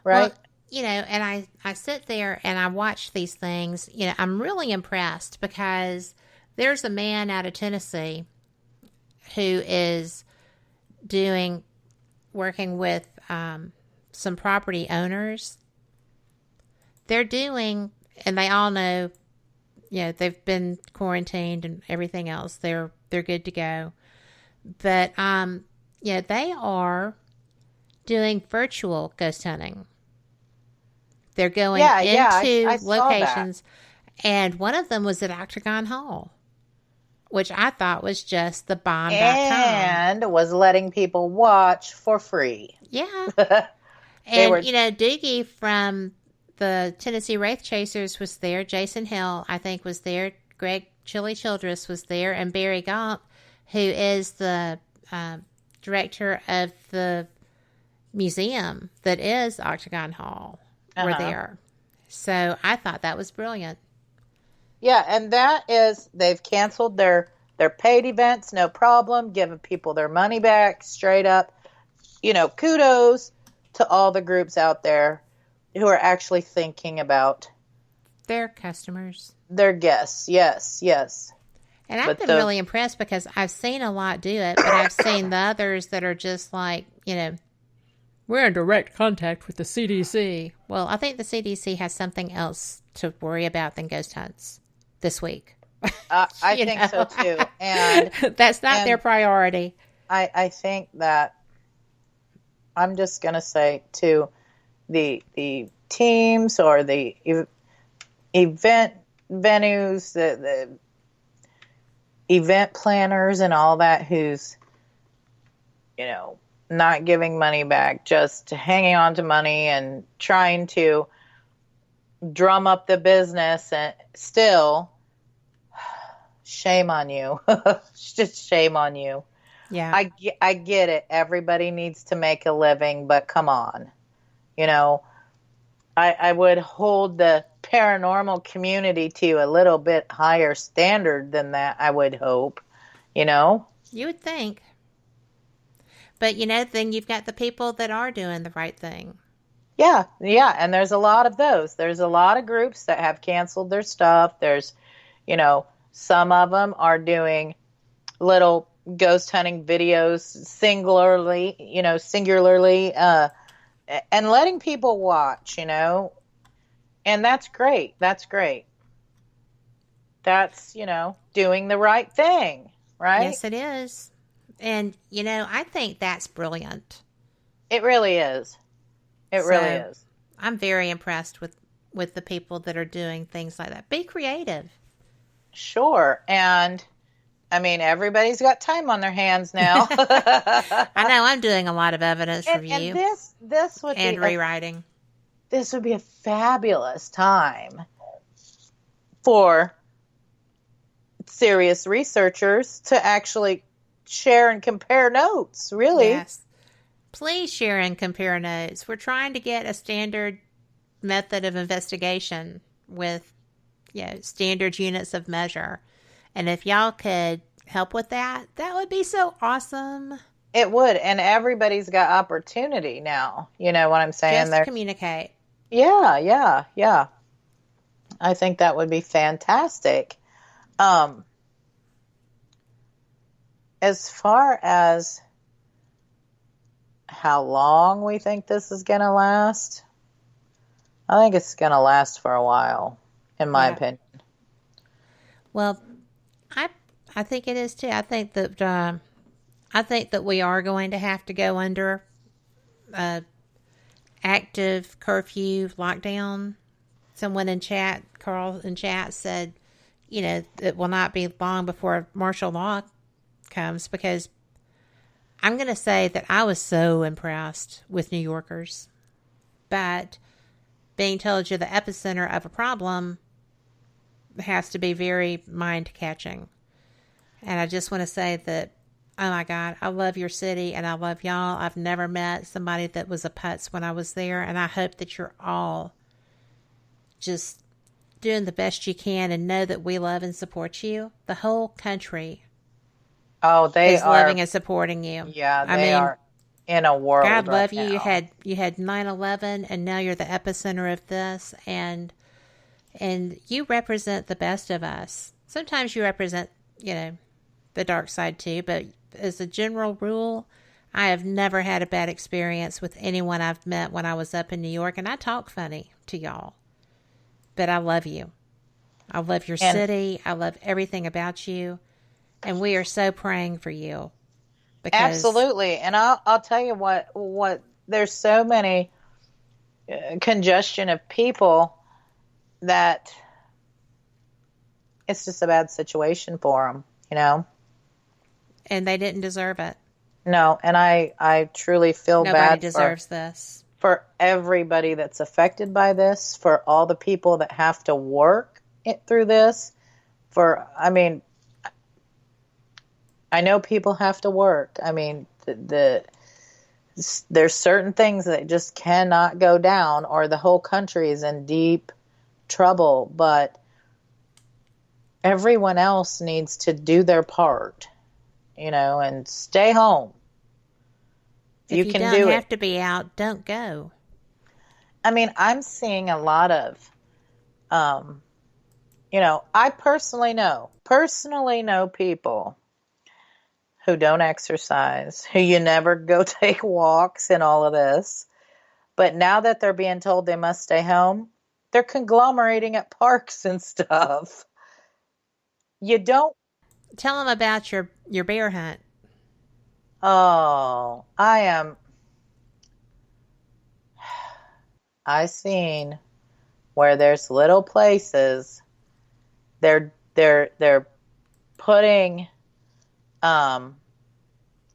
C: Right?
A: Well, and I sit there and I watch these things. I'm really impressed because there's a man out of Tennessee who is working with some property owners. They're doing, and they all know, they've been quarantined and everything else. They're good to go. But, they are doing virtual ghost hunting. They're going into
C: I saw
A: locations.
C: that.
A: And one of them was at Octagon Hall, which I thought was just the bomb.com.
C: And was letting people watch for free.
A: Yeah. And, Doogie from the Tennessee Wraith Chasers was there. Jason Hill, I think, was there. Greg Chili Childress was there. And Barry Gaunt, who is the director of the museum that is Octagon Hall, were there. So I thought that was brilliant.
C: Yeah, and that is, they've canceled their paid events, no problem, giving people their money back straight up. Kudos to all the groups out there who are actually thinking about
A: their customers.
C: Their guests, yes.
A: And I've been really impressed because I've seen a lot do it, but I've seen the others that are just like, we're in direct contact with the CDC. Well, I think the CDC has something else to worry about than ghost hunts this week.
C: I think so too. And
A: that's not their priority.
C: I think that I'm just going to say to the teams or the event venues, the event planners and all that who's, not giving money back, just hanging on to money and trying to drum up the business, and still, shame on you. Just shame on you.
A: Yeah.
C: I get it. Everybody needs to make a living, but come on. I would hold the paranormal community to a little bit higher standard than that, I would hope, You
A: would think. But, then you've got the people that are doing the right thing.
C: Yeah, and there's a lot of those. There's a lot of groups that have canceled their stuff. There's, some of them are doing little ghost hunting videos singularly, and letting people watch, and that's great. That's doing the right thing, right?
A: Yes, it is. And, I think that's brilliant.
C: It really is. It really is.
A: I'm very impressed with the people that are doing things like that. Be creative.
C: Sure. And, everybody's got time on their hands now.
A: I know I'm doing a lot of evidence review.
C: And this would
A: and
C: be
A: rewriting.
C: this would be a fabulous time for serious researchers to actually share and compare notes, really.
A: Yes. Please share and compare notes. We're trying to get a standard method of investigation with, standard units of measure. And if y'all could help with that, that would be so awesome.
C: It would. And everybody's got opportunity now. You know what I'm saying?
A: Just communicate.
C: Yeah. I think that would be fantastic. As far as how long we think this is going to last, I think it's going to last for a while, in my opinion.
A: Well, I think it is too. I think that we are going to have to go under active curfew lockdown. Someone in chat, Carl in chat, said, it will not be long before martial law comes, because I'm going to say that I was so impressed with New Yorkers. But being told you're the epicenter of a problem has to be very mind-catching. And I just want to say that, oh my God, I love your city and I love y'all. I've never met somebody that was a putz when I was there, and I hope that you're all just doing the best you can and know that we love and support you. The whole country
C: they
A: is
C: are
A: loving and supporting you.
C: Yeah, they are in a world.
A: God love
C: right
A: you.
C: now.
A: You had 9/11, and now you're the epicenter of this, and you represent the best of us. Sometimes you represent, the dark side too, but as a general rule, I have never had a bad experience with anyone I've met when I was up in New York, and I talk funny to y'all, but I love you. I love your city. I love everything about you, and we are so praying for you.
C: Absolutely. And I'll tell you what there's so many congestion of people that it's just a bad situation for them,
A: And they didn't deserve it.
C: No, and I truly feel bad.
A: Nobody deserves this.
C: For everybody that's affected by this, for all the people that have to work through this, I know people have to work. I mean, there's certain things that just cannot go down, or the whole country is in deep trouble. But everyone else needs to do their part, and stay home.
A: If you don't have to be out, don't go.
C: I mean, I'm seeing a lot of, I personally know people who don't exercise, who you never go take walks and all of this. But now that they're being told they must stay home, they're conglomerating at parks and stuff. You don't.
A: Tell them about your bear hunt.
C: Oh, I seen where there's little places. They're putting, and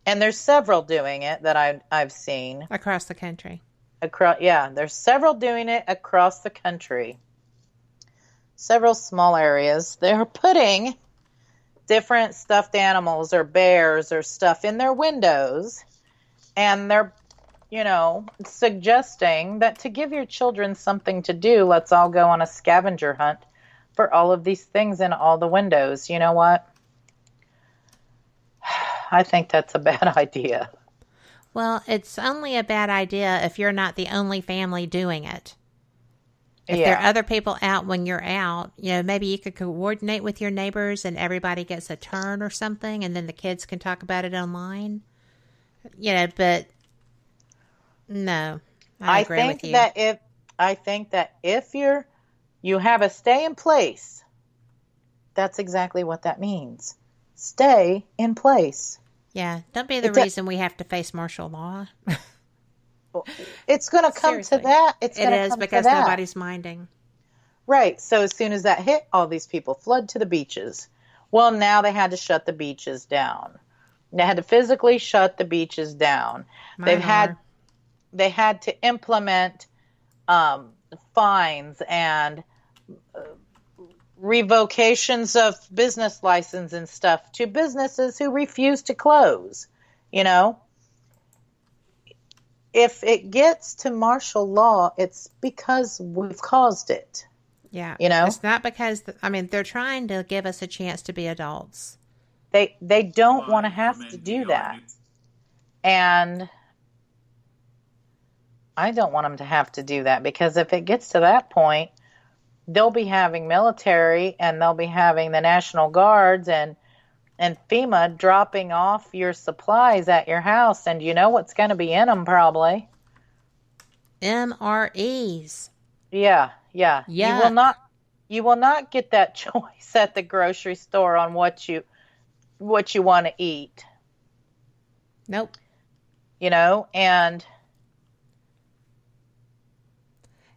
C: there's several doing it that I've seen
A: Across the country.
C: There's several doing it across the country. Several small areas. They're putting different stuffed animals or bears or stuff in their windows, and they're, suggesting that to give your children something to do, let's all go on a scavenger hunt for all of these things in all the windows. You know what? I think that's a bad idea.
A: Well, it's only a bad idea if you're not the only family doing it. If there are other people out when you're out, maybe you could coordinate with your neighbors and everybody gets a turn or something, and then the kids can talk about it online. But no, I agree with you.
C: I think that if you have a stay in place, that's exactly what that means. Stay in place.
A: Yeah, don't be the reason we have to face martial law.
C: It's going to come to that. It is
A: because nobody's minding.
C: Right. So as soon as that hit, all these people flood to the beaches. Well, now they had to shut the beaches down. They had to physically shut the beaches down. They had to implement fines and revocations of business license and stuff to businesses who refuse to close. You know, if it gets to martial law, it's because we've caused it.
A: Yeah.
C: You know,
A: it's not because, they're trying to give us a chance to be adults.
C: They don't want to have to do that. And I don't want them to have to do that, because if it gets to that point, they'll be having military and they'll be having the National Guards and FEMA dropping off your supplies at your house. And you know what's going to be in them probably?
A: MREs.
C: Yeah.
A: Yuck.
C: You will not get that choice at the grocery store on what you want to eat.
A: Nope.
C: You know, and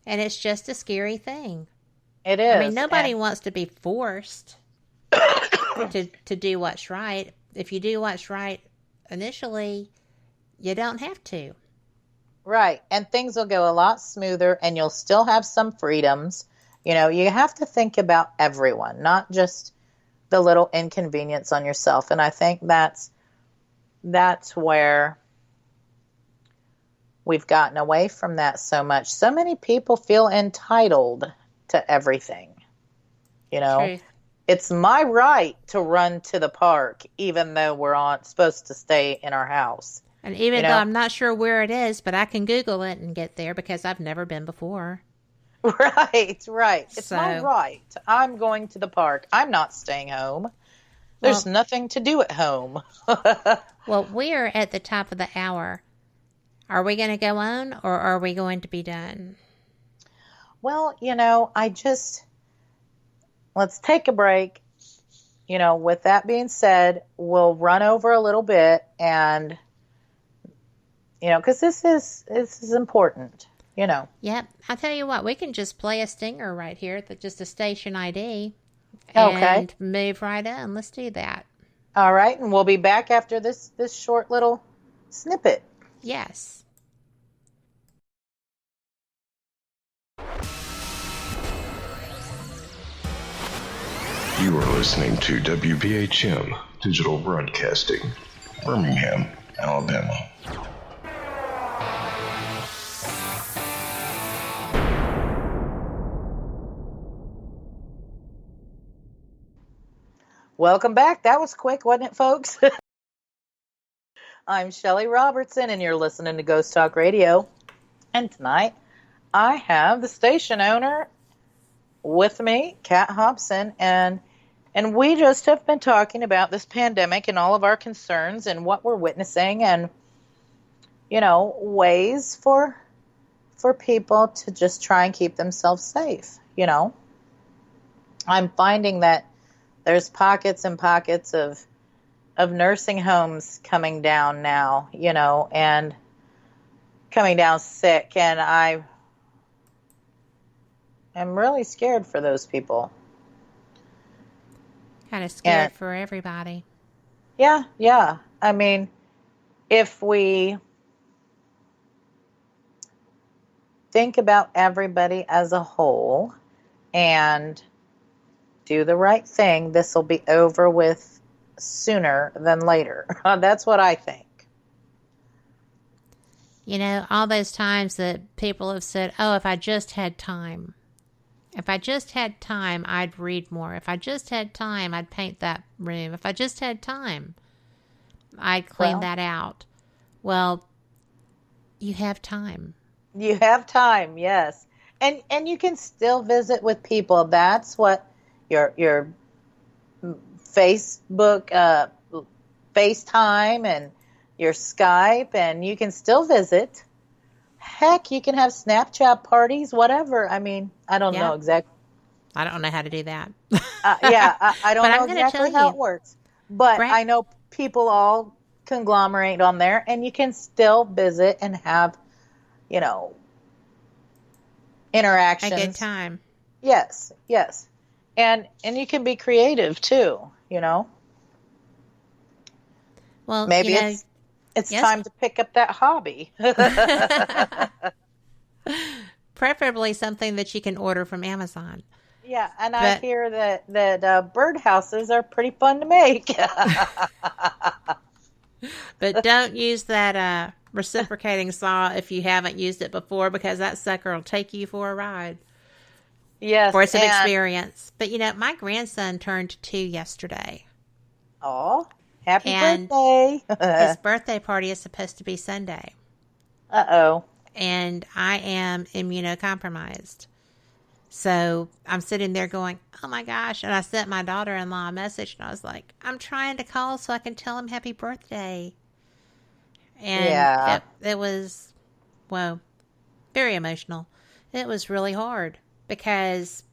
A: it's just a scary thing.
C: It is.
A: I mean, nobody wants to be forced to do what's right. If you do what's right initially, you don't have to.
C: Right. And things will go a lot smoother and you'll still have some freedoms. You know, you have to think about everyone, not just the little inconvenience on yourself. And I think that's where we've gotten away from that so much. So many people feel entitled to everything. You know,
A: Truth.
C: It's my right to run to the park, even though we're supposed to stay in our house.
A: And even though I'm not sure where it is, but I can Google it and get there because I've never been before.
C: Right. It's my right. I'm going to the park. I'm not staying home. There's nothing to do at home.
A: Well, we're at the top of the hour. Are we going to go on or are we going to be done?
C: Well, you know, let's take a break. You know, with that being said, we'll run over a little bit and, you know, because this is important, you know.
A: Yep. I'll tell you what, we can just play a stinger right here, just a station ID.
C: Okay.
A: And move right on. Let's do that.
C: All right. And we'll be back after this short little snippet.
A: Yes.
D: You are listening to WBHM Digital Broadcasting, Birmingham, Alabama.
C: Welcome back. That was quick, wasn't it, folks? I'm Shelly Robertson, and you're listening to Ghost Talk Radio. And tonight, I have the station owner with me, Kat Hobson, and we just have been talking about this pandemic and all of our concerns and what we're witnessing and, you know, ways for people to just try and keep themselves safe, you know. I'm finding that there's pockets and pockets of nursing homes coming down now, you know, and coming down sick, and I am really scared for those people.
A: Kind of scared for everybody.
C: Yeah. I mean, if we think about everybody as a whole and do the right thing, this will be over with sooner than later. That's what I think.
A: You know, all those times that people have said, oh, if I just had time. If I just had time, I'd read more. If I just had time, I'd paint that room. If I just had time, I'd clean that out. Well, you have time.
C: You have time, yes. And you can still visit with people. That's what your Facebook, FaceTime and your Skype, and you can still visit. Heck, you can have Snapchat parties, whatever. I mean, I don't know exactly.
A: I don't know how to do that.
C: I don't know exactly how it works. But I know people all conglomerate on there, and you can still visit and have, you know, interactions.
A: A good time.
C: Yes. And you can be creative, too, you know.
A: Well,
C: maybe it's time to pick up that hobby.
A: preferably something that you can order from Amazon.
C: Yeah, and I hear that birdhouses are pretty fun to make.
A: But don't use that reciprocating saw if you haven't used it before, because that sucker will take you for a ride.
C: Yes.
A: For some experience. But, my grandson turned 2 yesterday.
C: Oh, happy birthday.
A: His birthday party is supposed to be Sunday.
C: Uh-oh.
A: And I am immunocompromised. So I'm sitting there going, oh my gosh. And I sent my daughter-in-law a message and I was like, I'm trying to call so I can tell him happy birthday. And it was, very emotional. It was really hard because,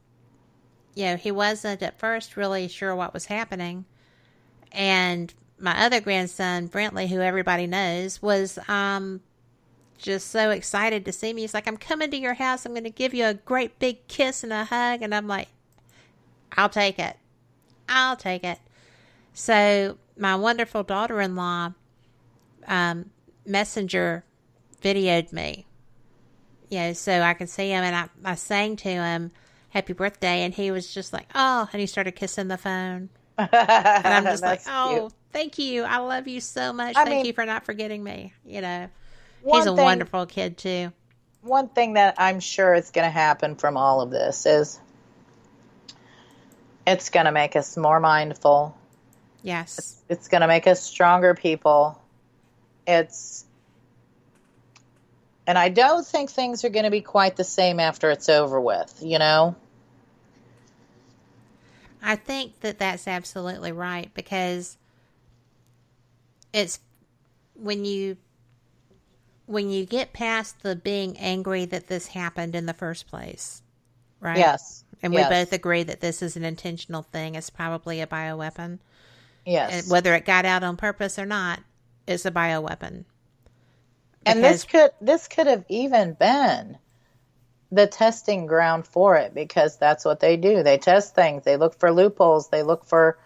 A: he wasn't at first really sure what was happening. And my other grandson, Brentley, who everybody knows, was just so excited to see me. He's like, I'm coming to your house. I'm going to give you a great big kiss and a hug. And I'm like, I'll take it. I'll take it. So my wonderful daughter-in-law messenger videoed me. So I could see him, and I sang to him happy birthday, and he was just like, oh, and he started kissing the phone. And I'm just like, oh, cute. Thank you. I love you so much. Thank you for not forgetting me. He's a wonderful kid too.
C: One thing that I'm sure is going to happen from all of this is it's going to make us more mindful.
A: Yes.
C: It's going to make us stronger people. And I don't think things are going to be quite the same after it's over with,
A: I think that that's absolutely right, because it's when you get past the being angry that this happened in the first place, right?
C: Yes.
A: And we both agree that this is an intentional thing. It's probably a bioweapon.
C: Yes.
A: And whether it got out on purpose or not, it's a bioweapon.
C: And this could have even been the testing ground for it, because that's what they do. They test things. They look for loopholes. They look for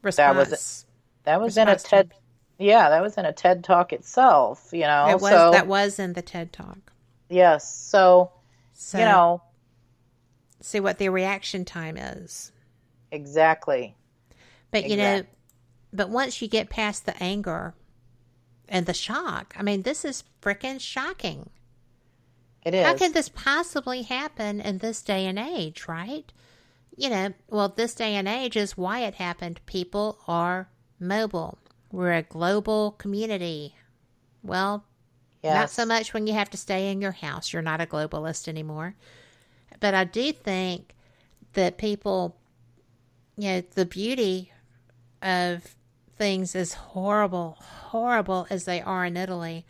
A: response.
C: That was in a TED. Yeah, that was in a TED Talk itself.
A: That was in the TED Talk.
C: Yes. So
A: see what the reaction time is.
C: Exactly.
A: But but once you get past the anger and the shock, this is freaking shocking.
C: It is.
A: How can this possibly happen in this day and age, right? This day and age is why it happened. People are mobile. We're a global community. Well, not so much when you have to stay in your house. You're not a globalist anymore. But I do think that people, the beauty of things, as horrible as they are in Italy,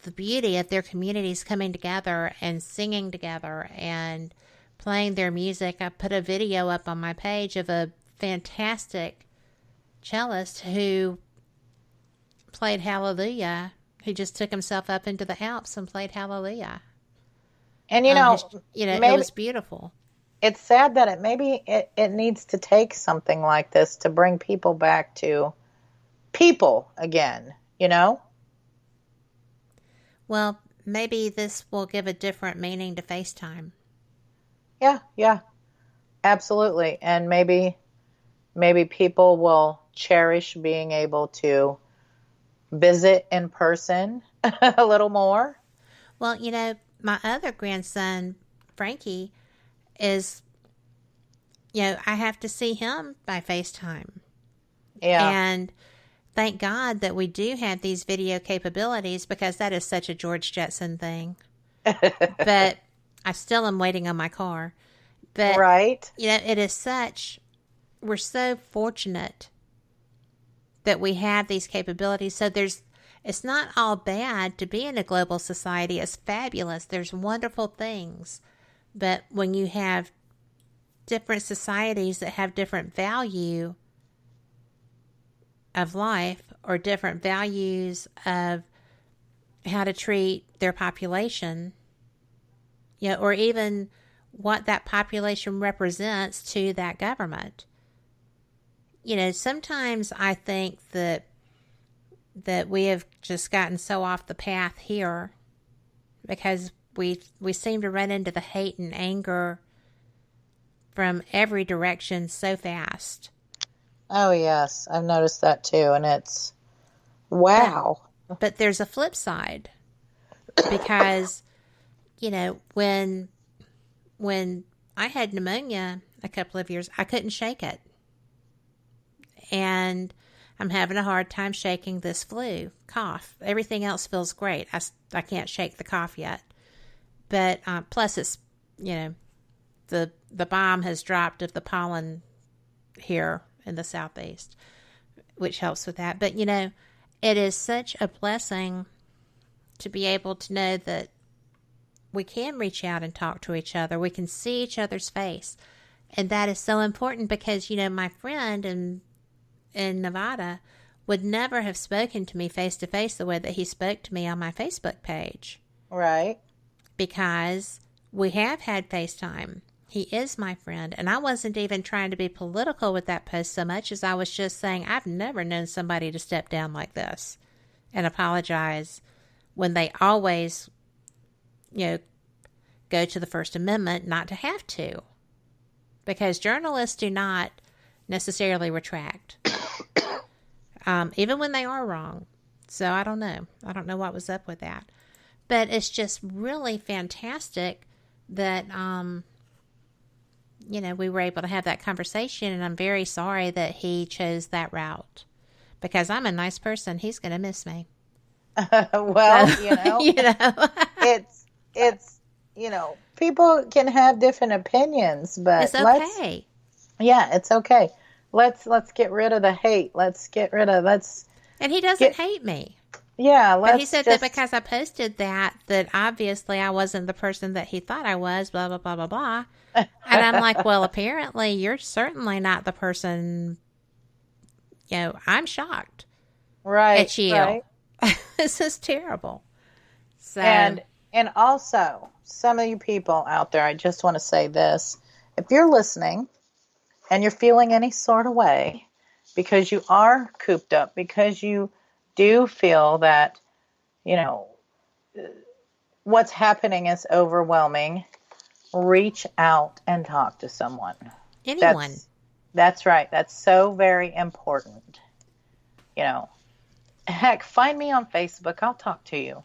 A: the beauty of their communities coming together and singing together and playing their music. I put a video up on my page of a fantastic cellist who played Hallelujah. He just took himself up into the Alps and played Hallelujah. And it was beautiful.
C: It's sad that it needs to take something like this to bring people back to people again,
A: Well, maybe this will give a different meaning to FaceTime.
C: Yeah, absolutely. And maybe people will cherish being able to visit in person a little more.
A: Well, my other grandson, Frankie, is, I have to see him by FaceTime.
C: Yeah.
A: And thank God that we do have these video capabilities, because that is such a George Jetson thing. But I still am waiting on my car. But,
C: right.
A: It is we're so fortunate that we have these capabilities. So it's not all bad to be in a global society. It's fabulous. There's wonderful things. But when you have different societies that have different value of life, or different values of how to treat their population, or even what that population represents to that government. Sometimes I think that we have just gotten so off the path here, because we seem to run into the hate and anger from every direction so fast.
C: Oh, yes. I've noticed that too. And it's, wow.
A: But there's a flip side. Because, you know, when I had pneumonia a couple of years, I couldn't shake it. And I'm having a hard time shaking this flu cough. Everything else feels great. I can't shake the cough yet. But plus it's, you know, the bomb has dropped of the pollen here in the southeast, which helps with that. But, you know, it is such a blessing to be able to know that we can reach out and talk to each other. We can see each other's face. And that is so important because, you know, my friend in Nevada would never have spoken to me face to face the way that he spoke to me on my Facebook page.
C: Right.
A: Because we have had FaceTime. He is my friend. And I wasn't even trying to be political with that post so much as I was just saying I've never known somebody to step down like this and apologize when they always, you know, go to the First Amendment not to have to. Because journalists do not necessarily retract, even when they are wrong. So I don't know. I don't know what was up with that. But it's just really fantastic that, you know, we were able to have that conversation. And I'm very sorry that he chose that route. Because I'm a nice person. He's going to miss me.
C: Well, you know,
A: you know.
C: it's, you know, people can have different opinions, but
A: it's okay.
C: It's okay. Let's get rid of the hate.
A: And he doesn't hate me.
C: Yeah.
A: But he said that because I posted that obviously I wasn't the person that he thought I was, blah, blah, blah, blah, blah. And I'm like, well, apparently you're certainly not the person, you know, I'm shocked.
C: Right.
A: At you.
C: Right.
A: This is terrible. So,
C: and also, some of you people out there, I just want to say this. If you're listening and you're feeling any sort of way because you are cooped up, because you do feel that, you know, what's happening is overwhelming, reach out and talk to someone.
A: Anyone.
C: That's right. That's so very important. You know, heck, find me on Facebook. I'll talk to you.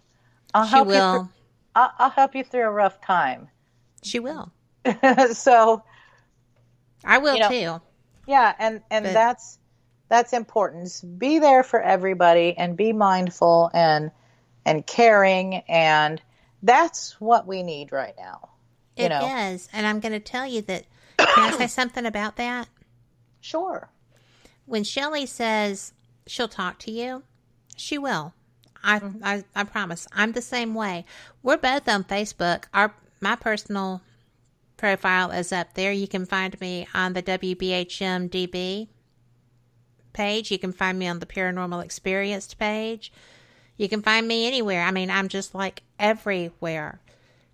C: I'll help you through a rough time.
A: She will.
C: So
A: I will too.
C: Yeah, and that's important. Just be there for everybody and be mindful and caring, and that's what we need right now.
A: It is. And I'm going to tell you that. Can I say something about that?
C: Sure.
A: When Shelly says she'll talk to you, she will. I promise. I'm the same way. We're both on Facebook. My personal profile is up there. You can find me on the WBHM-DB page. You can find me on the Paranormal Experienced page. You can find me anywhere. I mean, I'm just like everywhere.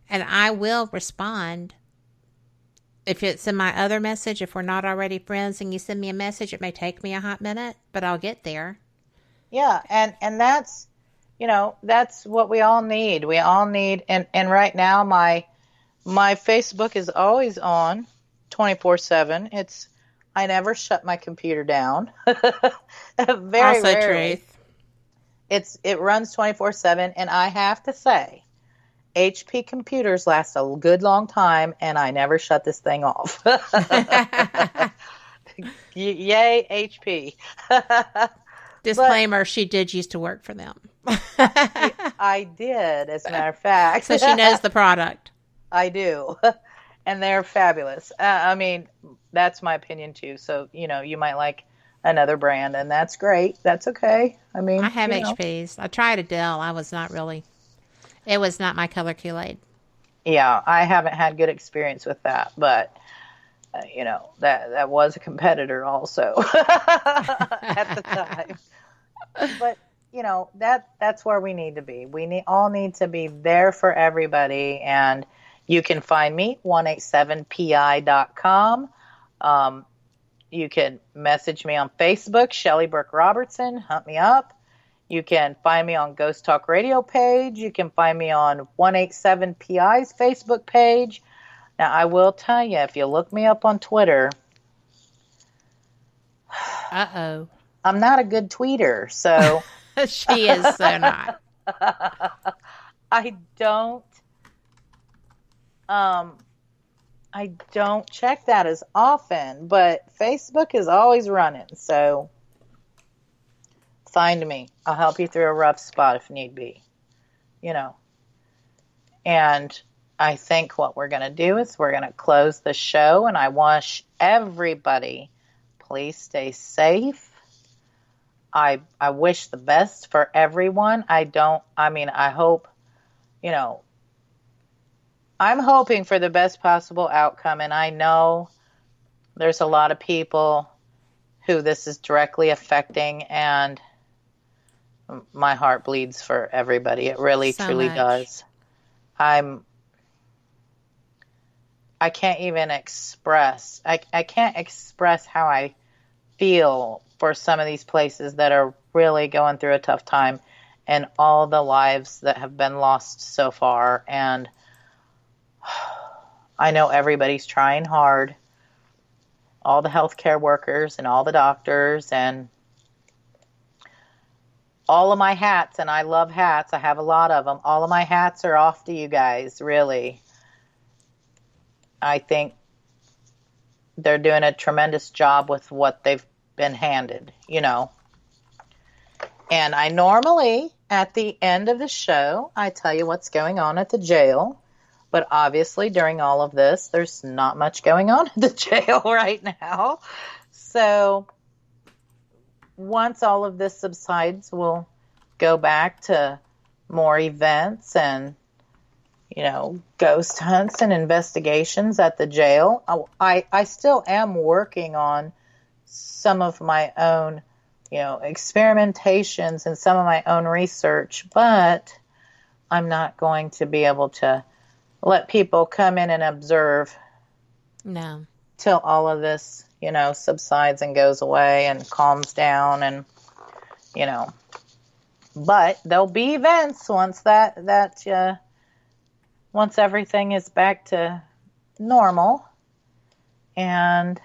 A: And I will respond. If it's in my other message, if we're not already friends and you send me a message, it may take me a hot minute, but I'll get there.
C: Yeah, and that's, you know, that's what we all need. We all need, and right now my Facebook is always on 24/7. I never shut my computer down. Very
A: also
C: rarely.
A: Truth.
C: It runs 24/7, and I have to say, HP computers last a good long time, and I never shut this thing off. Yay, HP.
A: Disclaimer, she did used to work for them.
C: I did, as a matter of fact.
A: So she knows the product.
C: I do. And they're fabulous. I mean, that's my opinion too. So, you know, you might like another brand, and that's great. That's okay. I mean,
A: I have HPs. I tried a Dell. It was not my color Kool-Aid.
C: Yeah, I haven't had good experience with that, but you know, that was a competitor also at the time. But you know, that's where we need to be. All need to be there for everybody, and you can find me 187pi.com. You can message me on Facebook, Shelly Robertson. Hunt me up. You can find me on Ghost Talk Radio page. You can find me on 187PI's Facebook page. Now, I will tell you, if you look me up on Twitter,
A: Uh-oh.
C: I'm not a good tweeter, so
A: She is so not.
C: I don't check that as often, but Facebook is always running, so find me. I'll help you through a rough spot if need be. And I think what we're going to do is we're going to close the show, and I wish everybody, please stay safe. I wish the best for everyone. I hope, I'm hoping for the best possible outcome, and I know there's a lot of people who this is directly affecting, and my heart bleeds for everybody. It really, truly does. I can't even express, I can't express how I feel for some of these places that are really going through a tough time, and all the lives that have been lost so far. And I know everybody's trying hard, all the healthcare workers and all the doctors and all of my hats, and I love hats. I have a lot of them. All of my hats are off to you guys, really. I think they're doing a tremendous job with what they've been handed, And I normally, at the end of the show, I tell you what's going on at the jail. But obviously, during all of this, there's not much going on at the jail right now. So once all of this subsides, we'll go back to more events and, ghost hunts and investigations at the jail. I still am working on some of my own, experimentations and some of my own research, but I'm not going to be able to let people come in and observe.
A: No.
C: Till all of this, subsides and goes away and calms down and, but there'll be events once once everything is back to normal. And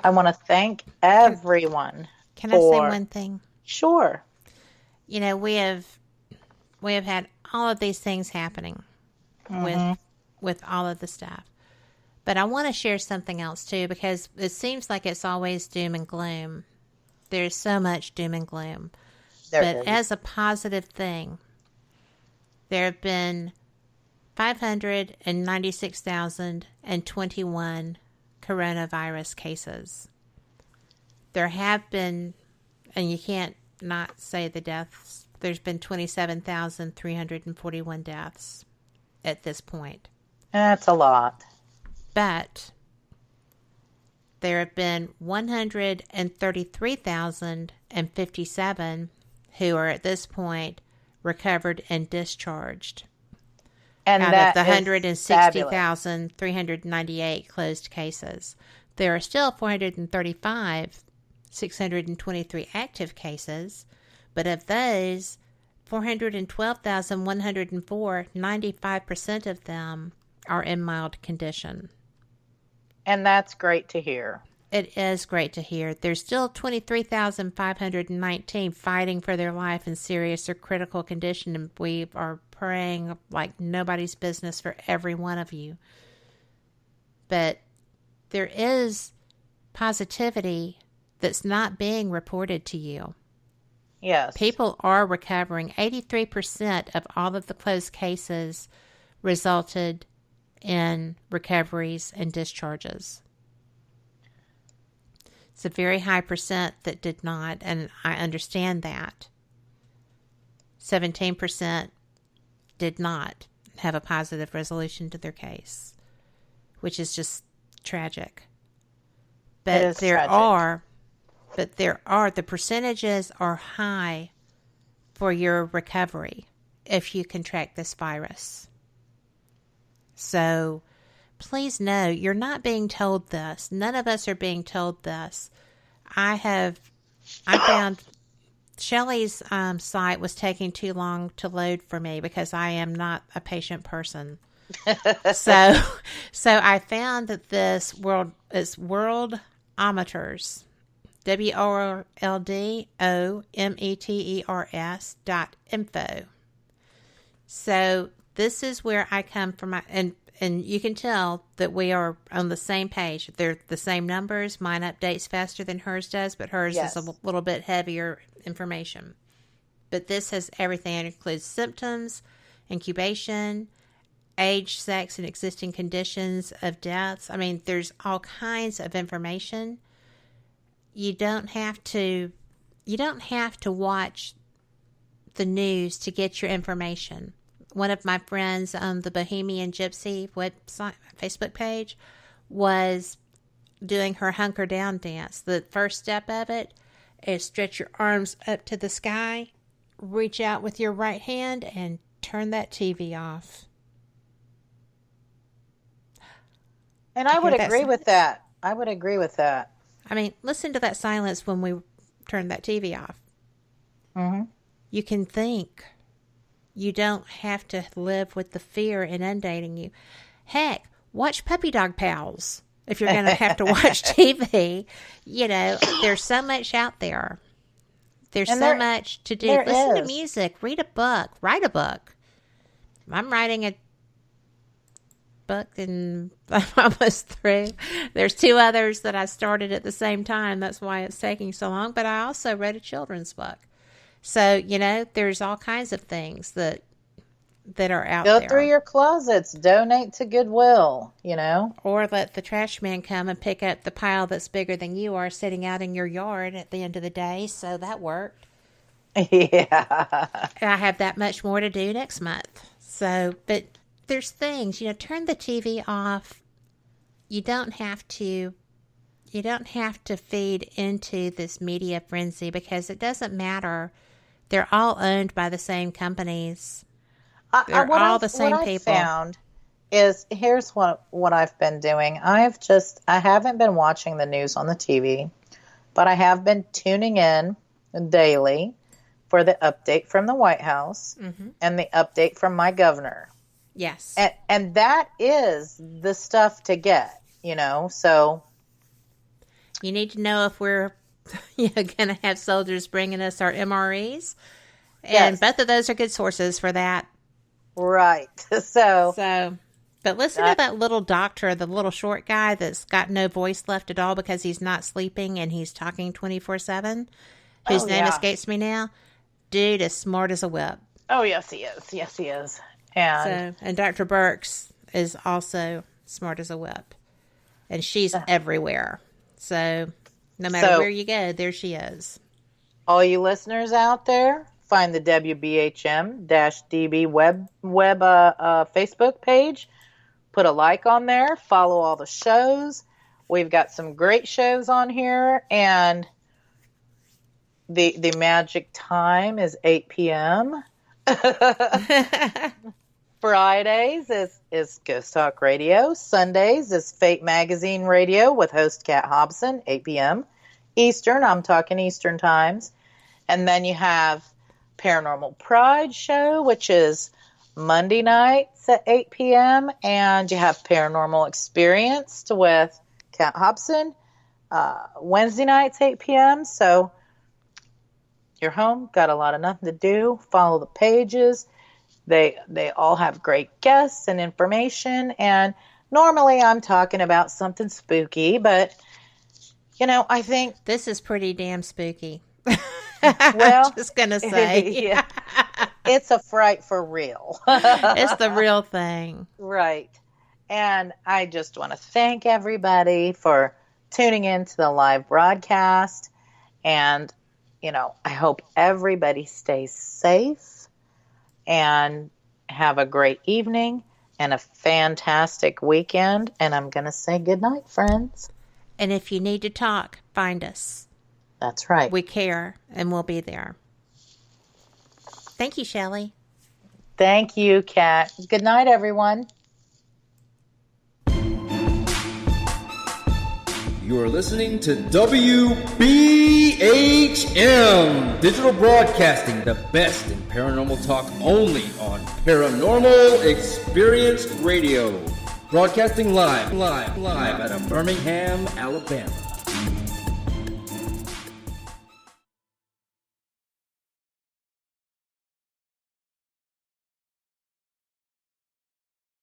C: I want to thank everyone.
A: Can I say one thing?
C: Sure.
A: We have had all of these things happening with all of the stuff. But I want to share something else too, because it seems like it's always doom and gloom. There's so much doom and gloom. But as a positive thing, there have been 596,021 coronavirus cases. There have been, and you can't not say the deaths, there's been 27,341 deaths at this point.
C: That's a lot.
A: But there have been 133,057 who are at this point recovered and discharged. And out of the 160,398 closed cases. There are still 435,623 active cases, but of those, 412,104, 95% of them are in mild condition.
C: And that's great to hear.
A: It is great to hear. There's still 23,519 fighting for their life in serious or critical condition, and we are praying like nobody's business for every one of you. But there is positivity that's not being reported to you.
C: Yes.
A: People are recovering. 83% of all of the closed cases resulted in recoveries and discharges. It's a very high percent that did not, and I understand that. 17% did not have a positive resolution to their case, which is just tragic. But the percentages are high for your recovery if you contract this virus. So please know you're not being told this. None of us are being told this. I found Shelly's site was taking too long to load for me because I am not a patient person. so I found that this world is Worldometers, WORLDOMETERS.info. So this is where I come from, and you can tell that we are on the same page. They're the same numbers. Mine updates faster than hers does, but hers is a little bit heavier information. But this has everything. It includes symptoms, incubation, age, sex, and existing conditions of deaths. I mean, there's all kinds of information. You don't have to watch the news to get your information. One of my friends on the Bohemian Gypsy website, Facebook page, was doing her hunker down dance. The first step of it is stretch your arms up to the sky, reach out with your right hand, and turn that TV off.
C: And I would agree with that. I would agree with that.
A: I mean, listen to that silence when we turn that TV off.
C: Mm-hmm.
A: You can think. You don't have to live with the fear inundating you. Heck, watch Puppy Dog Pals if you're going to have to watch TV. You know, there's so much out there. There's so much to do. Listen to music, read a book, write a book. I'm writing a book and I'm almost through. There's 2 others that I started at the same time. That's why it's taking so long. But I also wrote a children's book. So, you know, there's all kinds of things that are out there.
C: Go through your closets, donate to Goodwill, you know.
A: Or let the trash man come and pick up the pile that's bigger than you are sitting out in your yard at the end of the day. So that worked.
C: Yeah.
A: And I have that much more to do next month. So, but there's things, you know, turn the TV off. You don't have to feed into this media frenzy because it doesn't matter. They're all owned by the same companies. They're all the same people.
C: What I found is, here's what I've been doing. I haven't been watching the news on the TV, but I have been tuning in daily for the update from the White House and the update from my governor.
A: Yes.
C: And that is the stuff to get, you know, so.
A: You need to know if we're going to have soldiers bringing us our MREs. And both of those are good sources for that.
C: Right. So,
A: but listen to that little doctor, the little short guy that's got no voice left at all because he's not sleeping and he's talking 24/7, whose name escapes me now. Dude is smart as a whip.
C: Oh, yes, he is. Yes, he is. And
A: Dr. Burks is also smart as a whip. And she's everywhere. So no matter where you go, there she is.
C: All you listeners out there, find the WBHM-DB web Facebook page. Put a like on there. Follow all the shows. We've got some great shows on here. And the magic time is 8 p.m. Fridays is Ghost Talk Radio. Sundays is Fate Magazine Radio with host Kat Hobson, 8 p.m. Eastern. I'm talking Eastern times. And then you have Paranormal Pride Show, which is Monday nights at 8 p.m. And you have Paranormal Experienced with Kat Hobson, Wednesday nights, 8 p.m. So you're home, got a lot of nothing to do. Follow the pages. They all have great guests and information. And normally I'm talking about something spooky, but, you know, I think
A: this is pretty damn spooky.
C: Well,
A: I'm just going to say.
C: Yeah, it's a fright for real.
A: It's the real thing.
C: Right. And I just want to thank everybody for tuning in to the live broadcast. And, you know, I hope everybody stays safe and have a great evening and a fantastic weekend. And I'm going to say good night, friends.
A: And if you need to talk, find us.
C: That's right.
A: We care, and we'll be there. Thank you, Shelly.
C: Thank you, Kat. Good night, everyone.
B: You are listening to WBHM WBHM Digital Broadcasting, the best in paranormal talk, only on Paranormal Experienced Radio. Broadcasting live out of Birmingham, Alabama.